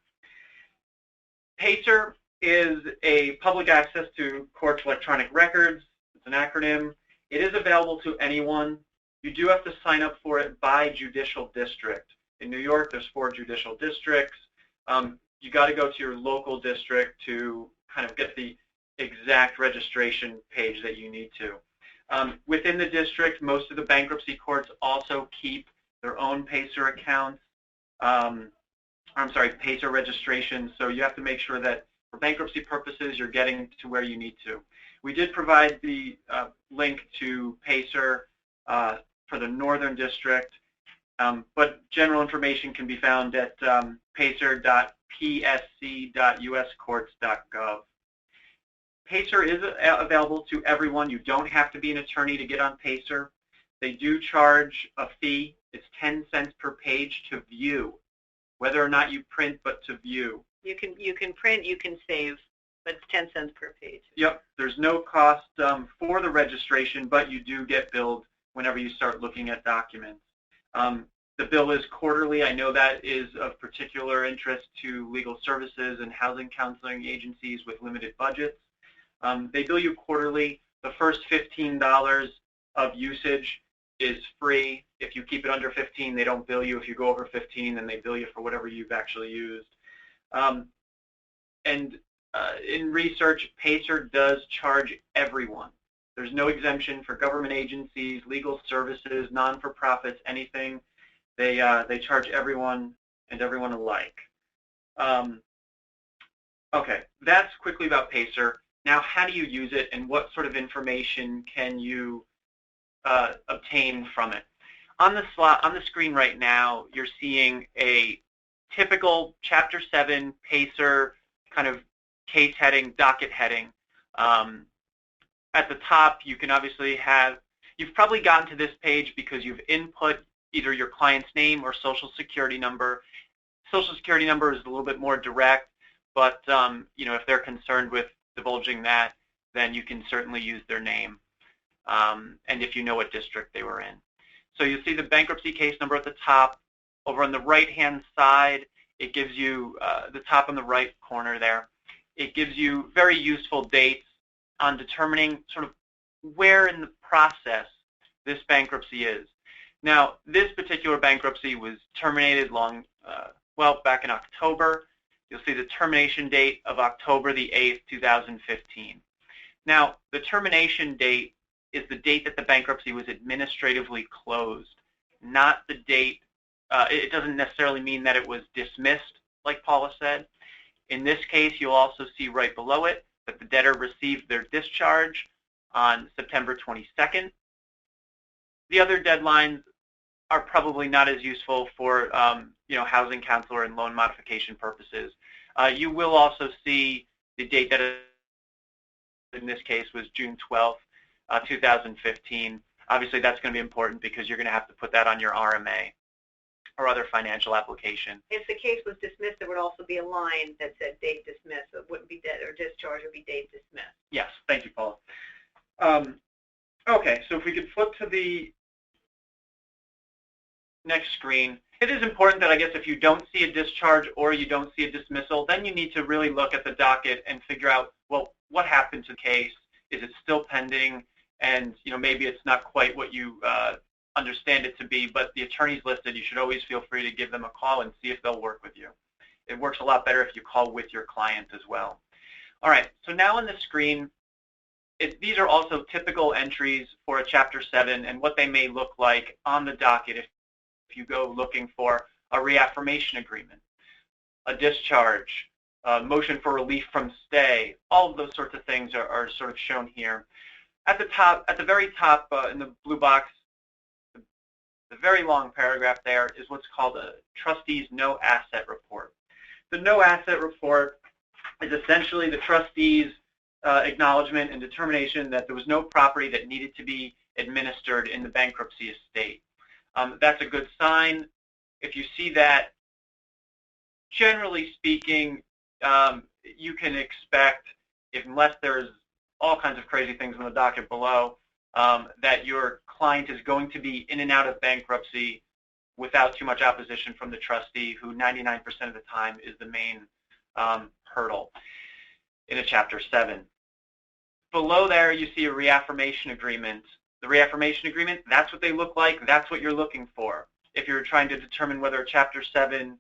PACER is a public access to court's electronic records. It's an acronym. It is available to anyone. You do have to sign up for it by judicial district. In New York, there's 4 judicial districts. You got to go to your local district to kind of get the exact registration page that you need to. Within the district, most of the bankruptcy courts also keep their own PACER accounts. PACER registrations. So you have to make sure that for bankruptcy purposes, you're getting to where you need to. We did provide the link to PACER for the Northern District, but general information can be found at pacer.psc.uscourts.gov. PACER is available to everyone. You don't have to be an attorney to get on PACER. They do charge a fee. It's 10 cents per page to view, whether or not you print, but to view. You can print, you can save, but it's 10 cents per page. Yep, there's no cost for the registration, but you do get billed whenever you start looking at documents. The bill is quarterly. I know that is of particular interest to legal services and housing counseling agencies with limited budgets. They bill you quarterly. The first $15 of usage is free. If you keep it under 15, they don't bill you. If you go over 15, then they bill you for whatever you've actually used. In research, PACER does charge everyone. There's no exemption for government agencies, legal services, non-for-profits, anything. They charge everyone and everyone alike. Okay, that's quickly about PACER. Now, how do you use it, and what sort of information can you obtain from it? On the screen right now, you're seeing a typical Chapter 7 PACER kind of case heading, docket heading. At the top, you can obviously you've probably gotten to this page because you've input either your client's name or social security number. Social security number is a little bit more direct, but if they're concerned with divulging that, then you can certainly use their name, and if you know what district they were in. So you'll see the bankruptcy case number at the top. Over on the right-hand side, it gives you the top in the right corner there. It gives you very useful dates on determining sort of where in the process this bankruptcy is. Now, this particular bankruptcy was terminated back in October. You'll see the termination date of October the 8th, 2015. Now, the termination date is the date that the bankruptcy was administratively closed, not the date. It doesn't necessarily mean that it was dismissed, like Paula said. In this case, you'll also see right below it that the debtor received their discharge on September 22nd. The other deadlines are probably not as useful for housing counselor and loan modification purposes. You will also see the date that in this case was June 12th, 2015. Obviously, that's going to be important because you're going to have to put that on your RMA. or other financial application. If the case was dismissed, there would also be a line that said date dismissed. So it wouldn't be dead or discharge, it would be date dismissed. Yes, thank you, Paula. Okay, so if we could flip to the next screen, it is important that I guess if you don't see a discharge or you don't see a dismissal, then you need to really look at the docket and figure out, well, what happened to the case? Is it still pending? And maybe it's not quite what you understand it to be, but the attorney's listed. You should always feel free to give them a call and see if they'll work with you. It works a lot better if you call with your client as well. All right, so now on the screen, these are also typical entries for a Chapter 7 and what they may look like on the docket if you go looking for a reaffirmation agreement, a discharge, a motion for relief from stay. All of those sorts of things are sort of shown here. At the top, at the very top in the blue box, the very long paragraph there is what's called a trustee's no asset report. The no asset report is essentially the trustee's acknowledgement and determination that there was no property that needed to be administered in the bankruptcy estate. That's a good sign. If you see that, generally speaking, you can expect, unless there's all kinds of crazy things on the docket below, that your client is going to be in and out of bankruptcy without too much opposition from the trustee, who 99% of the time is the main hurdle in a Chapter 7. Below there, you see a reaffirmation agreement. The reaffirmation agreement, that's what they look like. That's what you're looking for. If you're trying to determine whether a Chapter 7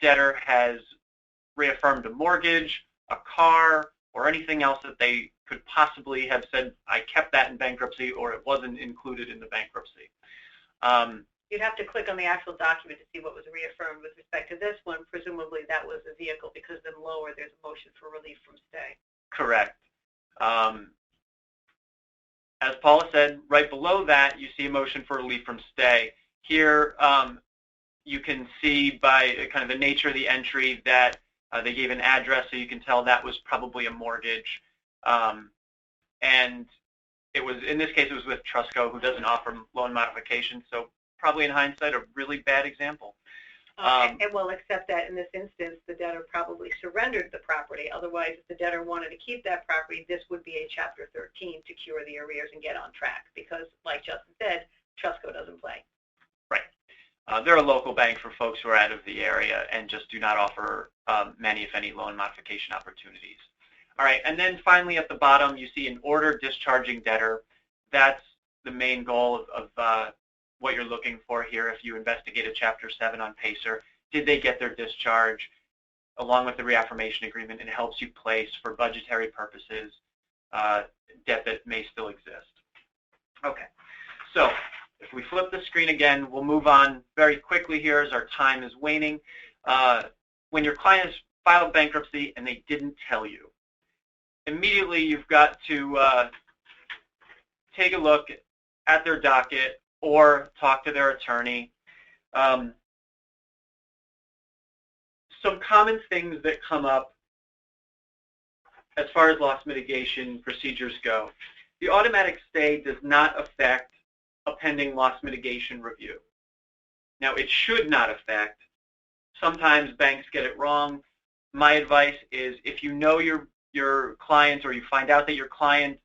debtor has reaffirmed a mortgage, a car, or anything else that they could possibly have said, I kept that in bankruptcy, or it wasn't included in the bankruptcy. You'd have to click on the actual document to see what was reaffirmed with respect to this one. Presumably that was a vehicle, because then lower there's a motion for relief from stay. Correct. As Paula said, right below that, you see a motion for relief from stay. Here, you can see by kind of the nature of the entry that they gave an address, so you can tell that was probably a mortgage. And it was, in this case, it was with Trustco, who doesn't offer loan modification, so probably in hindsight, a really bad example. And we'll accept that in this instance, the debtor probably surrendered the property. Otherwise, if the debtor wanted to keep that property, this would be a Chapter 13 to cure the arrears and get on track, because, like Justin said, Trustco doesn't play. Right. They're a local bank for folks who are out of the area and just do not offer many, if any, loan modification opportunities. All right, and then finally at the bottom, you see an order discharging debtor. That's the main goal of what you're looking for here if you investigate a Chapter 7 on PACER. Did they get their discharge? Along with the reaffirmation agreement, it helps you place, for budgetary purposes, debt that may still exist. Okay, so if we flip the screen again, we'll move on very quickly here as our time is waning. When your client has filed bankruptcy and they didn't tell you, immediately you've got to take a look at their docket or talk to their attorney. Some common things that come up as far as loss mitigation procedures go. The automatic stay does not affect a pending loss mitigation review. Now, it should not affect. Sometimes banks get it wrong. My advice is, if you know your client, or you find out that your client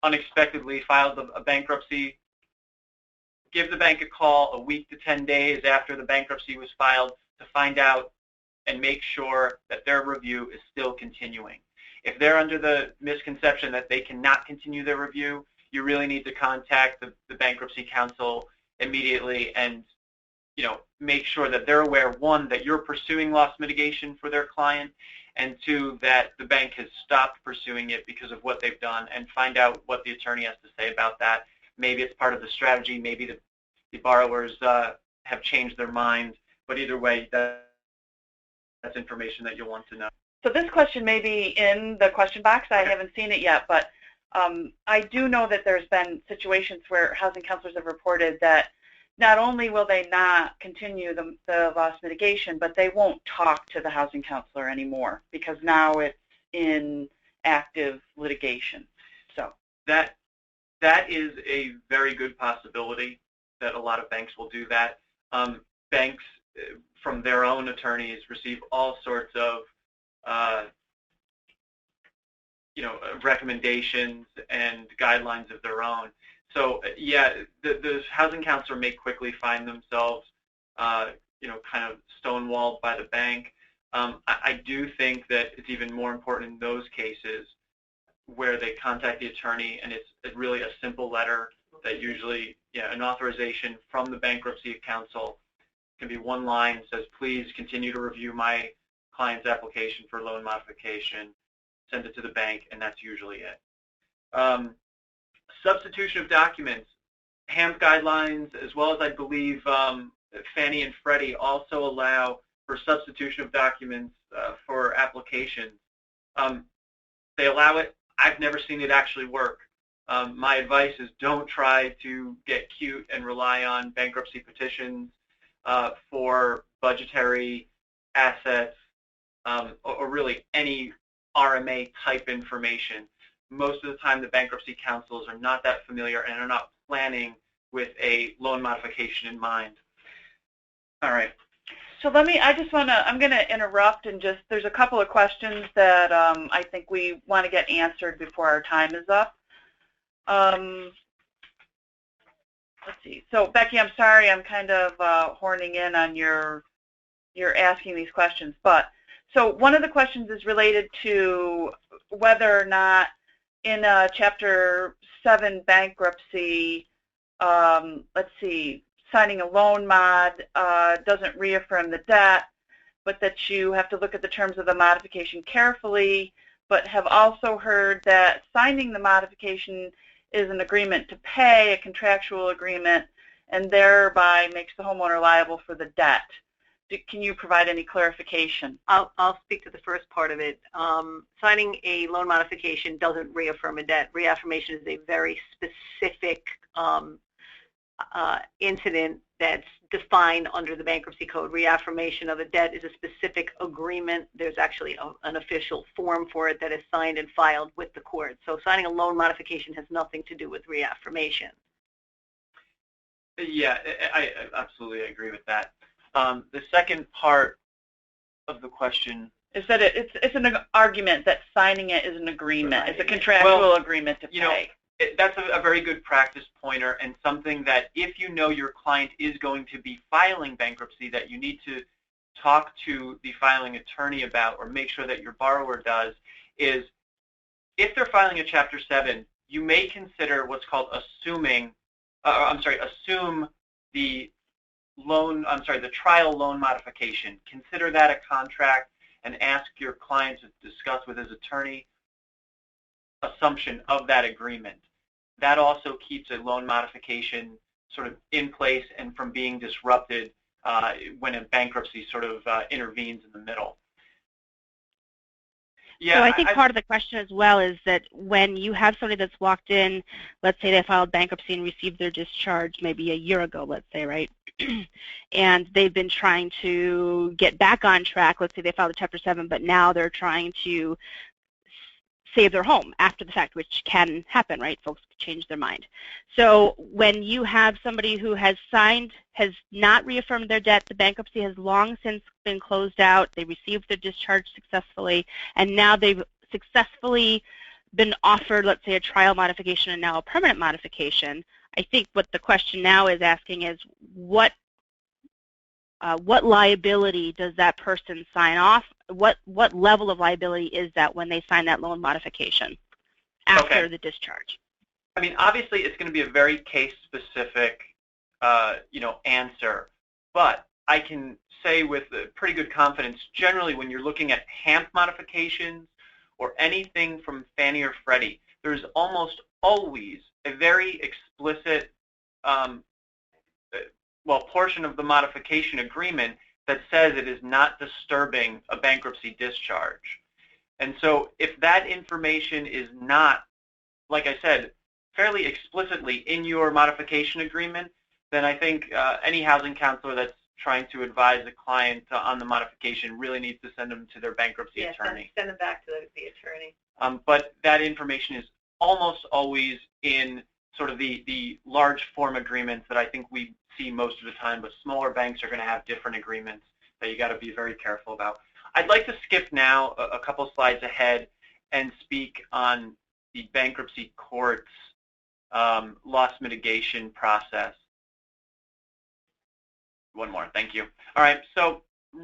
unexpectedly filed a bankruptcy, give the bank a call a week to 10 days after the bankruptcy was filed to find out and make sure that their review is still continuing. If they're under the misconception that they cannot continue their review, you really need to contact the bankruptcy counsel immediately and make sure that they're aware, one, that you're pursuing loss mitigation for their client, and two, that the bank has stopped pursuing it because of what they've done, and find out what the attorney has to say about that. Maybe it's part of the strategy, maybe the borrowers have changed their mind, but either way, that's information that you'll want to know. So this question may be in the question box. I haven't seen it yet, but I do know that there's been situations where housing counselors have reported that not only will they not continue the loss mitigation, but they won't talk to the housing counselor anymore because now it's in active litigation. So that is a very good possibility that a lot of banks will do that. banks, from their own attorneys, receive all sorts of recommendations and guidelines of their own. So yeah, the housing counselor may quickly find themselves, kind of stonewalled by the bank. I do think that it's even more important in those cases where they contact the attorney and it's really a simple letter that usually, an authorization from the bankruptcy counsel can be one line, says, please continue to review my client's application for loan modification, send it to the bank, and that's usually it. Substitution of documents, HAMP guidelines, as well as I believe Fannie and Freddie also allow for substitution of documents for applications. They allow it. I've never seen it actually work. My advice is don't try to get cute and rely on bankruptcy petitions for budgetary assets or really any RMA type information. Most of the time the bankruptcy counsels are not that familiar and are not planning with a loan modification in mind. All right. So I'm going to interrupt and there's a couple of questions that I think we want to get answered before our time is up. Let's see. So Becky, I'm sorry, I'm kind of horning in on you're asking these questions. But so one of the questions is related to whether or not in a Chapter 7 bankruptcy, let's see, signing a loan mod doesn't reaffirm the debt, but that you have to look at the terms of the modification carefully, but have also heard that signing the modification is an agreement to pay, a contractual agreement, and thereby makes the homeowner liable for the debt. Can you provide any clarification? I'll speak to the first part of it. Signing a loan modification doesn't reaffirm a debt. Reaffirmation is a very specific incident that's defined under the Bankruptcy Code. Reaffirmation of a debt is a specific agreement. There's actually an official form for it that is signed and filed with the court. So signing a loan modification has nothing to do with reaffirmation. Yeah, I absolutely agree with that. The second part of the question is that it's an argument that signing it is an agreement. It's a contractual agreement to pay. That's a very good practice pointer, and something that if you know your client is going to be filing bankruptcy, that you need to talk to the filing attorney about, or make sure that your borrower does, is if they're filing a Chapter 7, you may consider what's called assume the trial loan modification. Consider that a contract and ask your client to discuss with his attorney assumption of that agreement. That also keeps a loan modification sort of in place and from being disrupted when a bankruptcy sort of intervenes in the middle. Yeah, so I think part of the question as well is that when you have somebody that's walked in, let's say they filed bankruptcy and received their discharge maybe a year ago, let's say, right? And they've been trying to get back on track. Let's say they filed a Chapter 7, but now they're trying to save their home after the fact, which can happen, right? Folks change their mind. So when you have somebody who has signed, has not reaffirmed their debt, the bankruptcy has long since been closed out, they received their discharge successfully, and now they've successfully been offered, let's say, a trial modification and now a permanent modification, I think what the question now is asking is what liability does that person sign off? What level of liability is that when they sign that loan modification after the discharge? I mean, obviously, it's going to be a very case-specific, answer. But I can say with pretty good confidence, generally, when you're looking at HAMP modifications or anything from Fannie or Freddie, there's almost always a very explicit portion of the modification agreement that says it is not disturbing a bankruptcy discharge. And so if that information is not, like I said, fairly explicitly in your modification agreement, then I think any housing counselor that's trying to advise a client on the modification really needs to send them to their bankruptcy attorney. Send them back to the attorney. But that information is almost always in sort of the large form agreements that I think we see most of the time, but smaller banks are going to have different agreements that you got to be very careful about. I'd like to skip now a couple slides ahead and speak on the bankruptcy court's loss mitigation process. One more, thank you. All right, so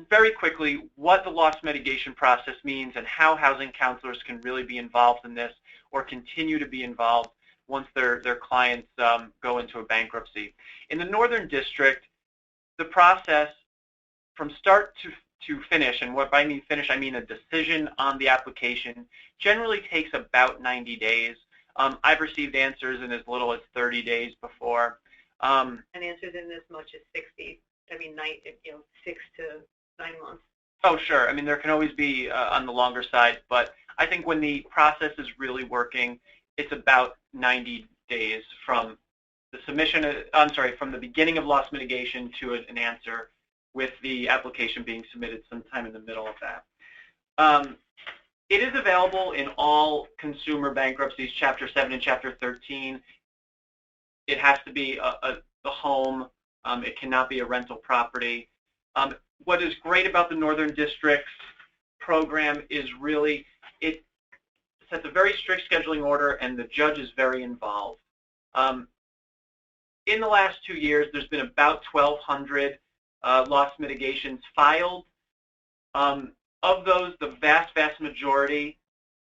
very quickly, what the loss mitigation process means and how housing counselors can really be involved in this or continue to be involved once their clients go into a bankruptcy. In the Northern District, the process from start to finish, and what I mean finish, I mean a decision on the application, generally takes about 90 days. I've received answers in as little as 30 days before. And answers in as much as 60, 6 to 9 months. Oh, sure. I mean, there can always be on the longer side, but I think when the process is really working, it's about 90 days from the submission, from the beginning of loss mitigation to an answer, with the application being submitted sometime in the middle of that. It is available in all consumer bankruptcies, Chapter 7 and Chapter 13. It has to be the home. It cannot be a rental property. What is great about the Northern District's program is really it sets a very strict scheduling order, and the judge is very involved. In the last 2 years, there's been about 1,200 loss mitigations filed. Of those, the vast majority,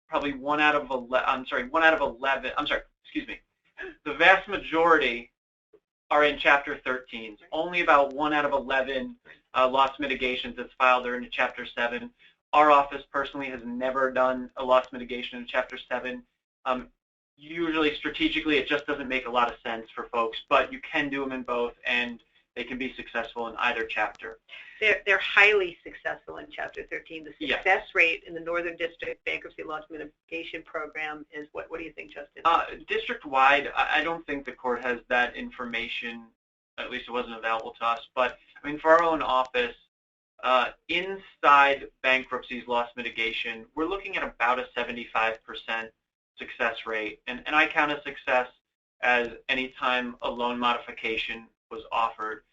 probably the vast majority are in Chapter 13. Only about 1 out of 11 loss mitigations that's filed are in Chapter 7. Our office personally has never done a loss mitigation in Chapter 7. Usually, strategically, it just doesn't make a lot of sense for folks, but you can do them in both, and they can be successful in either chapter. They're highly successful in Chapter 13. The success Yes. rate in the Northern District Bankruptcy Loss Mitigation Program is what do you think, Justin? District-wide, I don't think the court has that information. At least it wasn't available to us. But I mean, for our own office, inside bankruptcies loss mitigation, we're looking at about a 75% success rate, and I count a success as any time a loan modification was offered.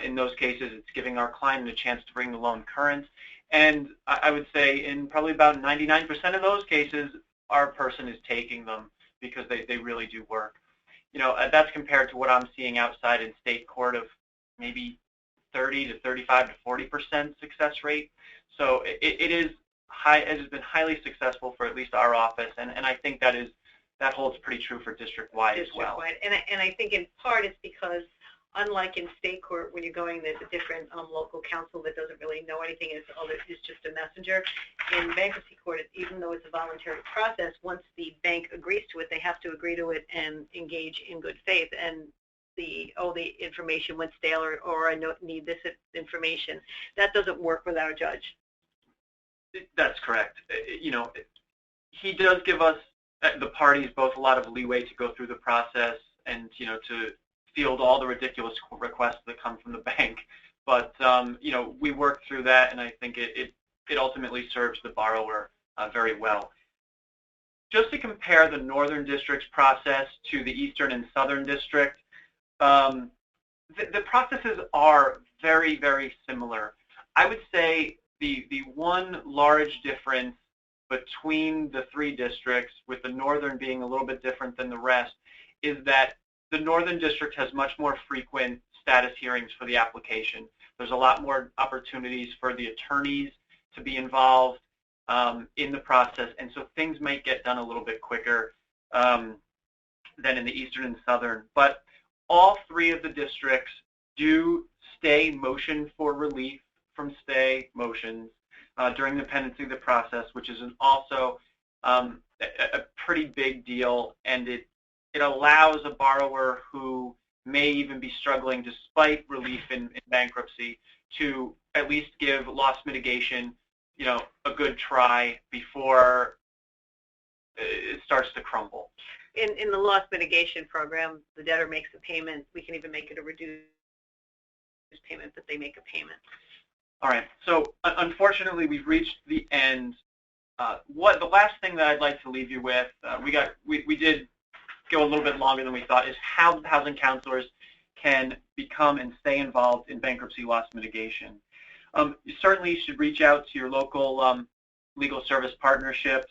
In those cases, it's giving our client a chance to bring the loan current, and I would say in probably about 99% of those cases, our person is taking them because they really do work. You know, that's compared to what I'm seeing outside in state court of maybe 30 to 35 to 40% success rate. So it is high. It has been highly successful for at least our office, and I think that holds pretty true for district-wide as well. And I think in part it's because, unlike in state court, when you're going, there's a different local counsel that doesn't really know anything, it's just a messenger. In bankruptcy court, even though it's a voluntary process, once the bank agrees to it, they have to agree to it and engage in good faith. And the information went stale, or I need this information, that doesn't work without a judge. That's correct. You know, he does give us, the parties, both a lot of leeway to go through the process and, you know, to field all the ridiculous requests that come from the bank. But, you know, we work through that, and I think it ultimately serves the borrower very well. Just to compare the Northern District's process to the Eastern and Southern District, the processes are very, very similar. I would say the one large difference between the three districts, with the Northern being a little bit different than the rest, is that the Northern District has much more frequent status hearings for the application. There's a lot more opportunities for the attorneys to be involved in the process, and so things might get done a little bit quicker than in the Eastern and Southern. But all three of the districts do stay motion for relief from stay motions during the pendency of the process, which is also a pretty big deal, and it allows a borrower who may even be struggling despite relief in bankruptcy to at least give loss mitigation, you know, a good try before it starts to crumble. In the loss mitigation program, the debtor makes a payment. We can even make it a reduced payment, but they make a payment. All right. So unfortunately, we've reached the end. The last thing that I'd like to leave you with, we did go a little bit longer than we thought, is how housing counselors can become and stay involved in bankruptcy loss mitigation. You certainly should reach out to your local legal service partnerships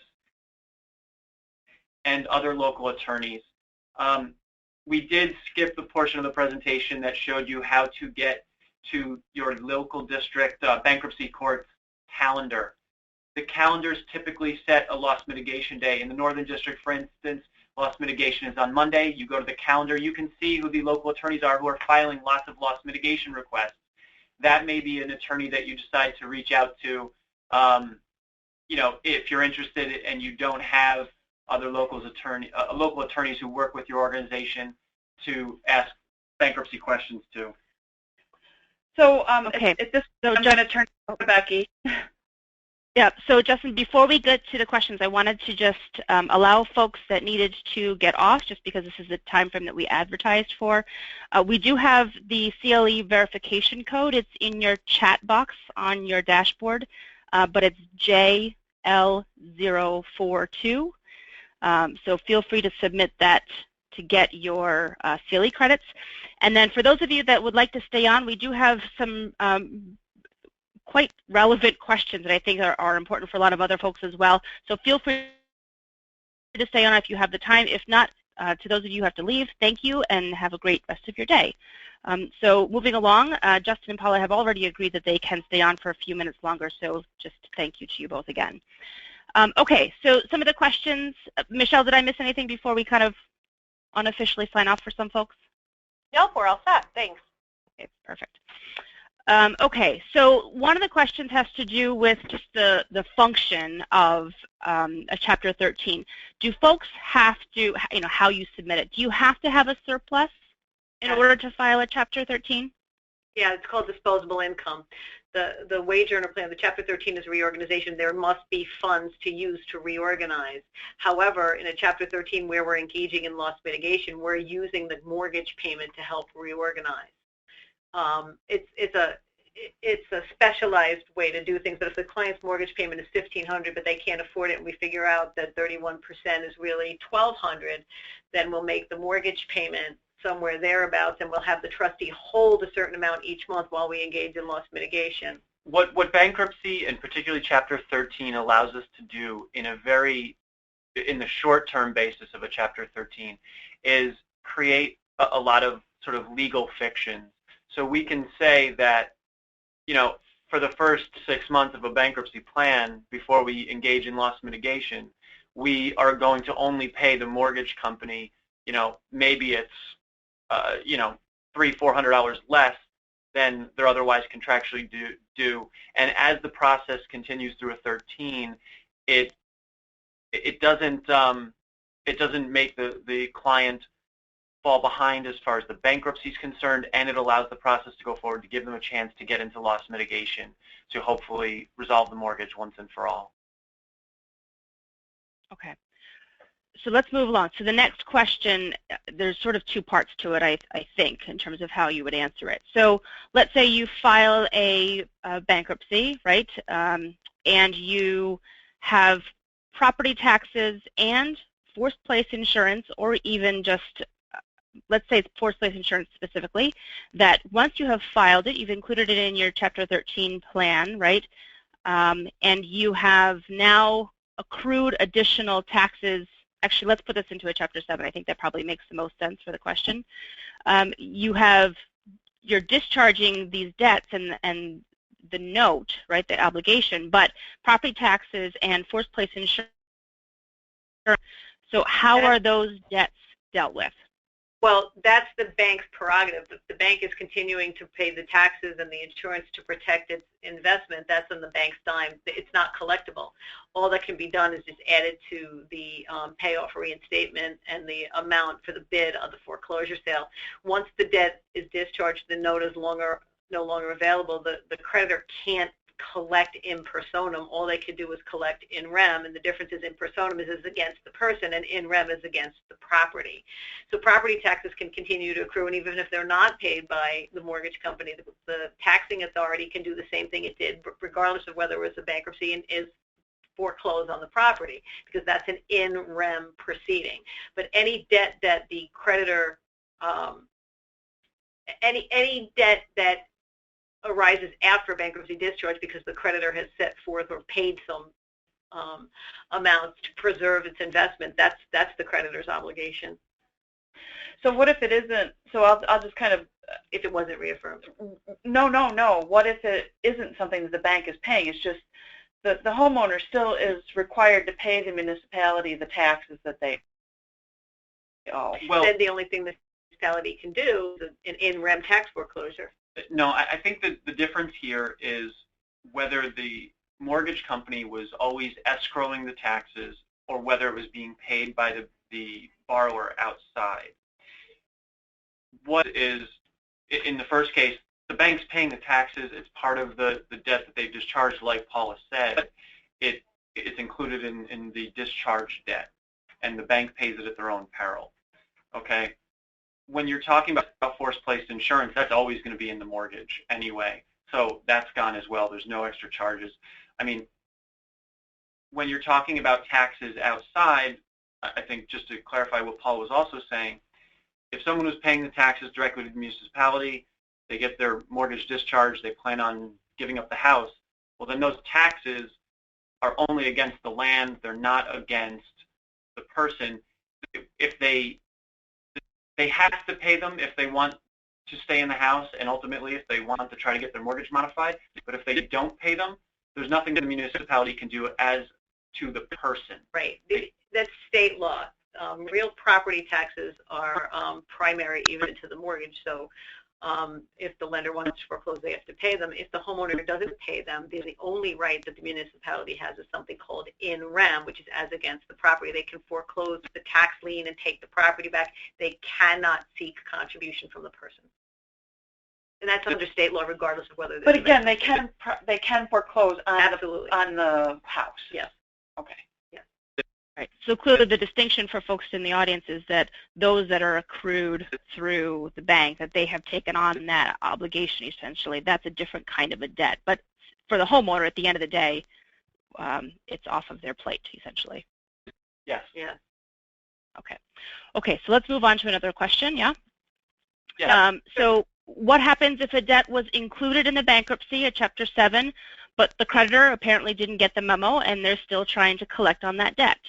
and other local attorneys. We did skip the portion of the presentation that showed you how to get to your local district bankruptcy court calendar. The calendars typically set a loss mitigation day. In the Northern District, for instance, loss mitigation is on Monday. You go to the calendar, you can see who the local attorneys are who are filing lots of loss mitigation requests. That may be an attorney that you decide to reach out to, you know, if you're interested and you don't have other local attorneys who work with your organization to ask bankruptcy questions to. So okay. at this point, I'm going to turn to Becky. Yeah, so Justin, before we get to the questions, I wanted to just allow folks that needed to get off, just because this is the time frame that we advertised for. We do have the CLE verification code. It's in your chat box on your dashboard, but it's JL042. So feel free to submit that to get your CLE credits. And then for those of you that would like to stay on, we do have some quite relevant questions that I think are important for a lot of other folks as well. So feel free to stay on if you have the time. If not, to those of you who have to leave, thank you and have a great rest of your day. So moving along, Justin and Paula have already agreed that they can stay on for a few minutes longer, so just thank you to you both again. Okay, so some of the questions. Michelle, did I miss anything before we kind of unofficially sign off for some folks? Nope, we're all set. Thanks. Okay, perfect. Okay, so one of the questions has to do with just the function of a Chapter 13. Do folks have to, you know, how you submit it? Do you have to have a surplus in order to file a Chapter 13? Yeah, it's called disposable income. The wage earner plan, the Chapter 13 is reorganization. There must be funds to use to reorganize. However, in a Chapter 13 where we're engaging in loss mitigation, we're using the mortgage payment to help reorganize. It's a specialized way to do things. But if the client's mortgage payment is $1,500, but they can't afford it, and we figure out that 31% is really $1,200, then we'll make the mortgage payment somewhere thereabouts, and we'll have the trustee hold a certain amount each month while we engage in loss mitigation. What bankruptcy, and particularly Chapter 13, allows us to do in the short-term basis of a Chapter 13 is create a lot of sort of legal fiction. So we can say that, you know, for the first 6 months of a bankruptcy plan, before we engage in loss mitigation, we are going to only pay the mortgage company, you know, maybe it's, you know, $300–400 less than they're otherwise contractually due. And as the process continues through a 13, it doesn't make the client fall behind as far as the bankruptcy is concerned, and it allows the process to go forward to give them a chance to get into loss mitigation to hopefully resolve the mortgage once and for all. Okay. So let's move along. So the next question, there's sort of two parts to it, I think, in terms of how you would answer it. So let's say you file a bankruptcy, right, and you have property taxes and forced place insurance, or even just, let's say it's forced place insurance specifically, that once you have filed it, you've included it in your Chapter 13 plan, right, and you have now accrued additional taxes. Actually, let's put this into a Chapter 7. I think that probably makes the most sense for the question. You're discharging these debts and the note, right, the obligation, but property taxes and forced place insurance. So how are those debts dealt with? Well, that's the bank's prerogative. The bank is continuing to pay the taxes and the insurance to protect its investment. That's on the bank's dime. It's not collectible. All that can be done is just added to the payoff reinstatement and the amount for the bid of the foreclosure sale. Once the debt is discharged, the note is no longer available. The creditor can't collect in personam. All they could do is collect in rem, and the difference is in personam is against the person, and in rem is against the property. So property taxes can continue to accrue, and even if they're not paid by the mortgage company, the taxing authority can do the same thing it did, regardless of whether it was a bankruptcy, and is foreclose on the property, because that's an in rem proceeding. But any debt that the creditor, any debt that arises after bankruptcy discharge because the creditor has set forth or paid some amounts to preserve its investment, that's the creditor's obligation. So what if it isn't? So I'll just kind of, if it wasn't reaffirmed. No. What if it isn't something that the bank is paying? It's just the homeowner still is required to pay the municipality the taxes that they owe. Well, then the only thing the municipality can do is an in rem tax foreclosure. no, I think that the difference here is whether the mortgage company was always escrowing the taxes or whether it was being paid by the borrower outside. What is, in the first case, the bank's paying the taxes. It's part of the debt that they've discharged, like Paula said. It's included in the discharge debt, and the bank pays it at their own peril. Okay? When you're talking about forced-placed insurance, that's always going to be in the mortgage anyway. So that's gone as well. There's no extra charges. I mean, when you're talking about taxes outside, I think just to clarify what Paula was also saying, if someone was paying the taxes directly to the municipality, they get their mortgage discharged, they plan on giving up the house, well, then those taxes are only against the land. They're not against the person. If they have to pay them if they want to stay in the house, and ultimately if they want to try to get their mortgage modified. But if they don't pay them, there's nothing the municipality can do as to the person. Right. That's state law. Real property taxes are primary even to the mortgage. So if the lender wants to foreclose, they have to pay them. If the homeowner doesn't pay them, the only right that the municipality has is something called in rem, which is as against the property. They can foreclose the tax lien and take the property back. They cannot seek contribution from the person. And that's under state law, regardless of whether. But again, they can foreclose on Absolutely. on the house. Yes. Okay. Yes. Right. So clearly the distinction for folks in the audience is that those that are accrued through the bank, that they have taken on that obligation essentially, that's a different kind of a debt. But for the homeowner, at the end of the day, it's off of their plate essentially. Yes. Yes. Okay. Okay, so let's move on to another question, yeah? Yeah. So what happens if a debt was included in the bankruptcy at Chapter 7, but the creditor apparently didn't get the memo and they're still trying to collect on that debt?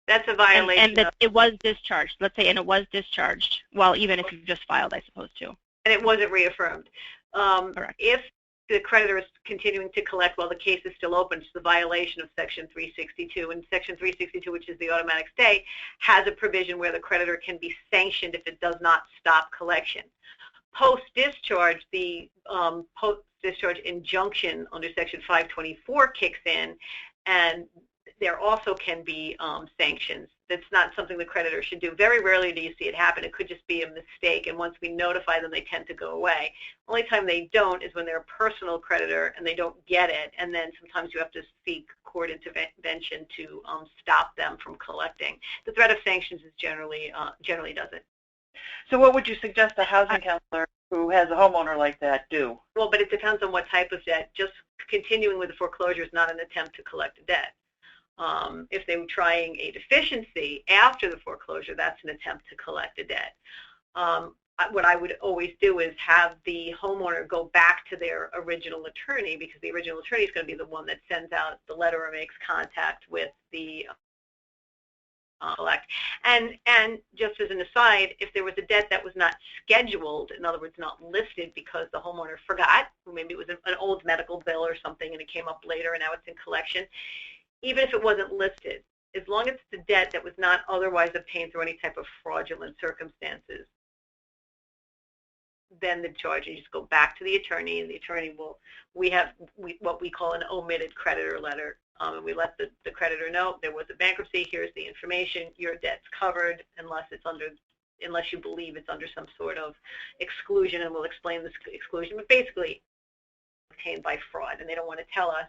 That's a violation. And that it was discharged, let's say, and it was discharged, well, even if you just filed, I suppose, too. And it wasn't reaffirmed. Correct. If the creditor is continuing to collect while the case is still open, it's the violation of Section 362. And Section 362, which is the automatic stay, has a provision where the creditor can be sanctioned if it does not stop collection. Post-discharge, the post-discharge injunction under Section 524 kicks in, and there also can be sanctions. That's not something the creditor should do. Very rarely do you see it happen. It could just be a mistake, and once we notify them, they tend to go away. Only time they don't is when they're a personal creditor and they don't get it, and then sometimes you have to seek court intervention to stop them from collecting. The threat of sanctions is generally does it. So what would you suggest a housing counselor who has a homeowner like that do? Well, but it depends on what type of debt. Just continuing with the foreclosure is not an attempt to collect a debt. If they were trying a deficiency after the foreclosure, that's an attempt to collect a debt. What I would always do is have the homeowner go back to their original attorney, because the original attorney is going to be the one that sends out the letter or makes contact with the collect. And just as an aside, if there was a debt that was not scheduled, in other words, not listed because the homeowner forgot, or maybe it was an old medical bill or something and it came up later and now it's in collection, even if it wasn't listed, as long as it's a debt that was not otherwise obtained through any type of fraudulent circumstances, then the charge, you just go back to the attorney, and the attorney will, we have what we call an omitted creditor letter, and we let the creditor know there was a bankruptcy, here's the information, your debt's covered unless you believe it's under some sort of exclusion, and we'll explain this exclusion, but basically obtained by fraud, and they don't want to tell us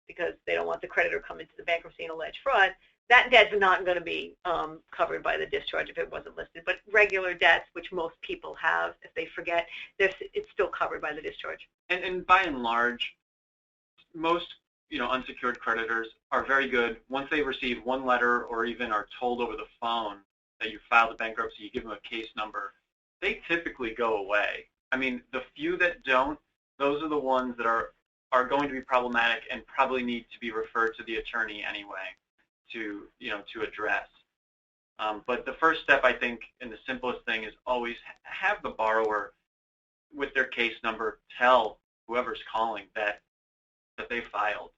because they don't want the creditor to come into the bankruptcy and allege fraud. That debt's not going to be covered by the discharge if it wasn't listed. But regular debts, which most people have, if they forget, it's still covered by the discharge. And by and large, most unsecured creditors are very good. Once they receive one letter or even are told over the phone that you filed a bankruptcy, you give them a case number, they typically go away. I mean, the few that don't, those are the ones that are going to be problematic and probably need to be referred to the attorney anyway to address. But the first step, I think, and the simplest thing is always have the borrower with their case number tell whoever's calling that they filed.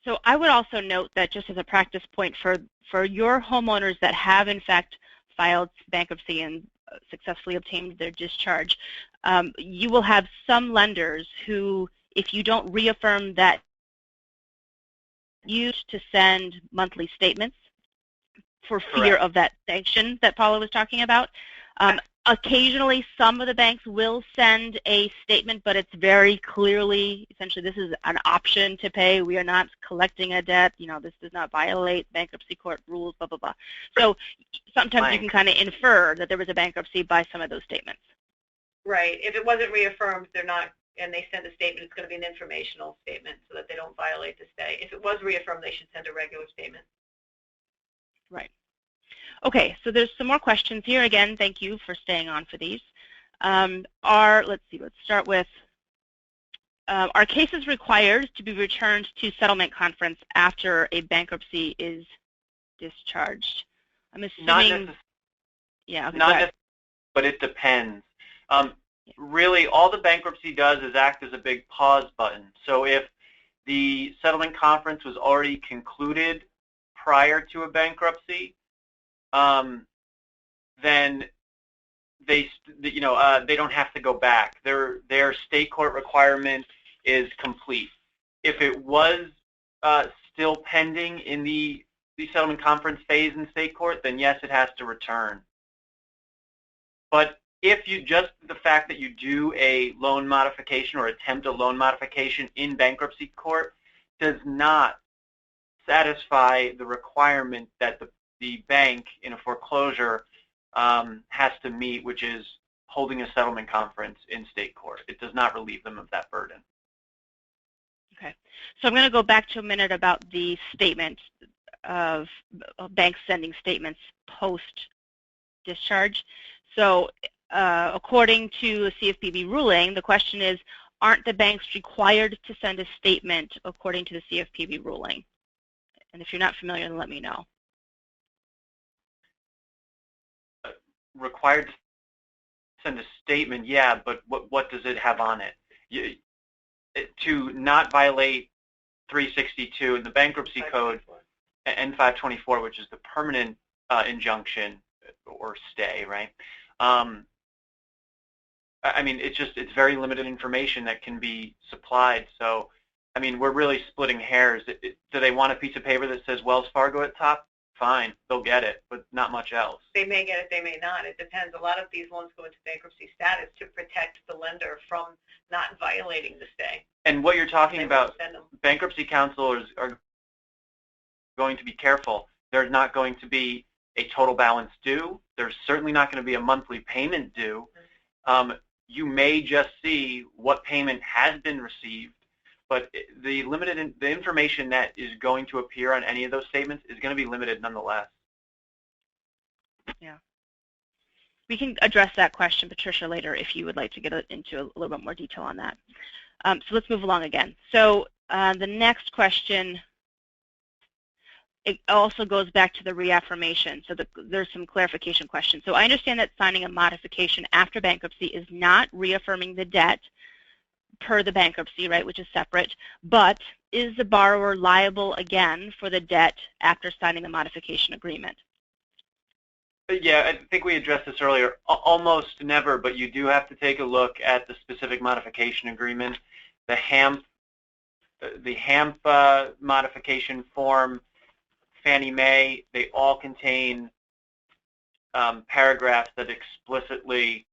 So I would also note that just as a practice point for your homeowners that have in fact filed bankruptcy and successfully obtained their discharge, you will have some lenders who, if you don't reaffirm that, use to send monthly statements for fear of that sanction that Paula was talking about. Occasionally, some of the banks will send a statement, but it's very clearly, essentially, this is an option to pay. We are not collecting a debt. This does not violate bankruptcy court rules, blah, blah, blah. So sometimes you can kind of infer that there was a bankruptcy by some of those statements. Right. If it wasn't reaffirmed, they're not, and they send a statement, it's going to be an informational statement so that they don't violate the stay. If it was reaffirmed, they should send a regular statement. Right. Okay, so there's some more questions here. Again, thank you for staying on for these. Let's start with, are cases required to be returned to settlement conference after a bankruptcy is discharged? I'm assuming. Not necessarily. Yeah, okay, not necessarily, but it depends. Really, all the bankruptcy does is act as a big pause button. So if the settlement conference was already concluded prior to a bankruptcy, then they don't have to go back. Their state court requirement is complete. If it was still pending in the settlement conference phase in state court, then yes, it has to return. But if the fact that you do a loan modification or attempt a loan modification in bankruptcy court does not satisfy the requirement that the bank in a foreclosure has to meet, which is holding a settlement conference in state court. It does not relieve them of that burden. Okay. So I'm going to go back to a minute about the statement of banks sending statements post-discharge. So according to the CFPB ruling, the question is, aren't the banks required to send a statement according to the CFPB ruling? And if you're not familiar, then let me know. Required to send a statement, yeah, but what does it have on it? To not violate 362 in the Bankruptcy Code and 524, which is the permanent injunction or stay, right? I mean, it's very limited information that can be supplied. So, I mean, we're really splitting hairs. Do they want a piece of paper that says Wells Fargo at top? Fine, they'll get it, but not much else. They may get it, they may not. It depends. A lot of these loans go into bankruptcy status to protect the lender from not violating the stay. And what you're talking about, bankruptcy counselors are going to be careful. There's not going to be a total balance due. There's certainly not going to be a monthly payment due. You may just see what payment has been received, but the information that is going to appear on any of those statements is going to be limited nonetheless. Yeah. We can address that question, Patricia, later if you would like to get into a little bit more detail on that. So let's move along again. So the next question, it also goes back to the reaffirmation. So there's some clarification questions. So I understand that signing a modification after bankruptcy is not reaffirming the debt per the bankruptcy, right, which is separate, but is the borrower liable again for the debt after signing the modification agreement? Yeah, I think we addressed this earlier. Almost never, but you do have to take a look at the specific modification agreement. The HAMP modification form, Fannie Mae, they all contain paragraphs that explicitly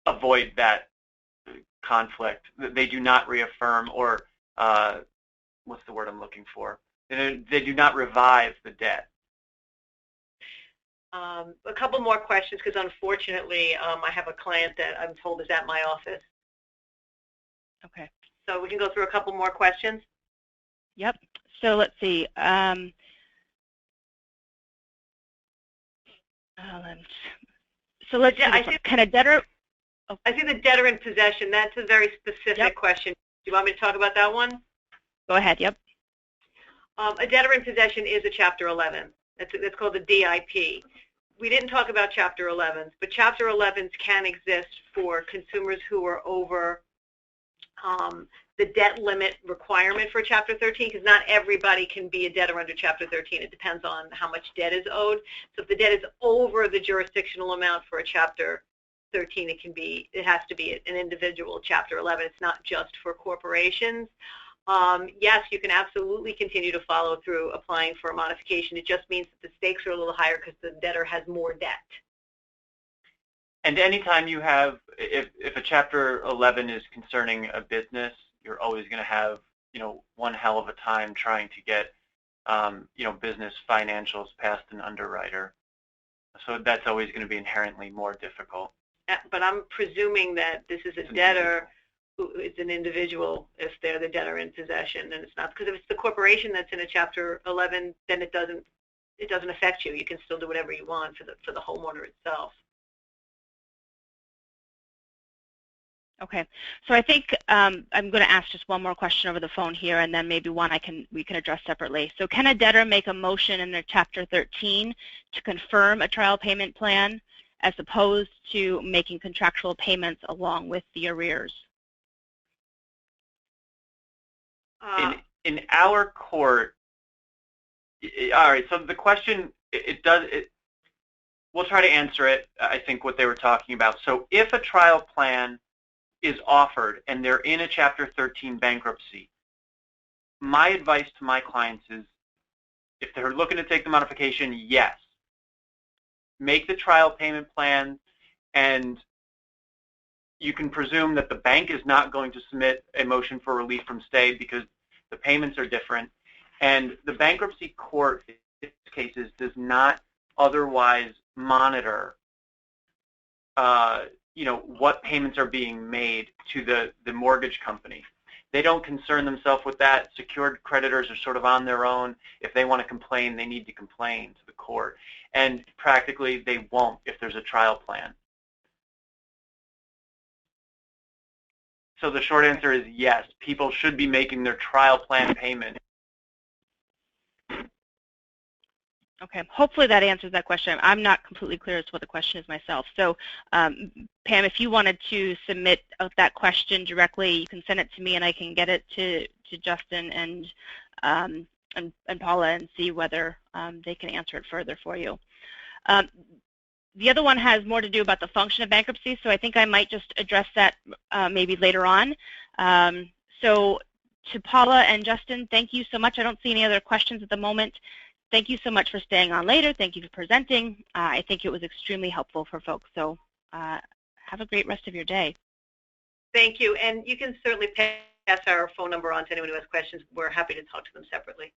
avoid that conflict. They do not reaffirm or, what's the word I'm looking for? They do not revive the debt. A couple more questions, because unfortunately I have a client that I'm told is at my office. Okay. So we can go through a couple more questions. Yep. So let's see. So let's see. Can a debtor? Oh. I see the debtor in possession. That's a very specific question. Do you want me to talk about that one? Go ahead. Yep. A debtor in possession is a Chapter 11. It's called a DIP. We didn't talk about Chapter 11s, but Chapter 11s can exist for consumers who are over the debt limit requirement for Chapter 13, because not everybody can be a debtor under Chapter 13. It depends on how much debt is owed. So if the debt is over the jurisdictional amount for a Chapter 13, it has to be an individual Chapter 11. It's not just for corporations. Yes, you can absolutely continue to follow through applying for a modification. It just means that the stakes are a little higher because the debtor has more debt. And anytime you have, if a Chapter 11 is concerning a business, you're always going to have, one hell of a time trying to get, business financials past an underwriter. So that's always going to be inherently more difficult. But I'm presuming that this is a debtor who is an individual if they're the debtor in possession, and it's not, because if it's the corporation that's in a Chapter 11, then it doesn't affect you. You can still do whatever you want for the homeowner itself. Okay, so I think I'm going to ask just one more question over the phone here, and then maybe one we can address separately. So can a debtor make a motion in their Chapter 13 to confirm a trial payment plan as opposed to making contractual payments along with the arrears? In our court, all right, so the question, we'll try to answer it, I think, what they were talking about. So if a trial plan is offered and they're in a Chapter 13 bankruptcy, my advice to my clients is, if they're looking to take the modification, yes, make the trial payment plan, and you can presume that the bank is not going to submit a motion for relief from stay because the payments are different, and the bankruptcy court in this cases does not otherwise monitor what payments are being made to the mortgage company. They don't concern themselves with that. Secured creditors are sort of on their own. If they want to complain, they need to complain to the court. And practically, they won't if there's a trial plan. So the short answer is yes, people should be making their trial plan payment. Okay, hopefully that answers that question. I'm not completely clear as to what the question is myself. So Pam, if you wanted to submit that question directly, you can send it to me and I can get it to Justin and Paula and see whether they can answer it further for you. The other one has more to do about the function of bankruptcy, so I think I might just address that maybe later on. So to Paula and Justin, thank you so much. I don't see any other questions at the moment. Thank you so much for staying on later. Thank you for presenting. I think it was extremely helpful for folks. So have a great rest of your day. Thank you. And you can certainly pass our phone number on to anyone who has questions. We're happy to talk to them separately.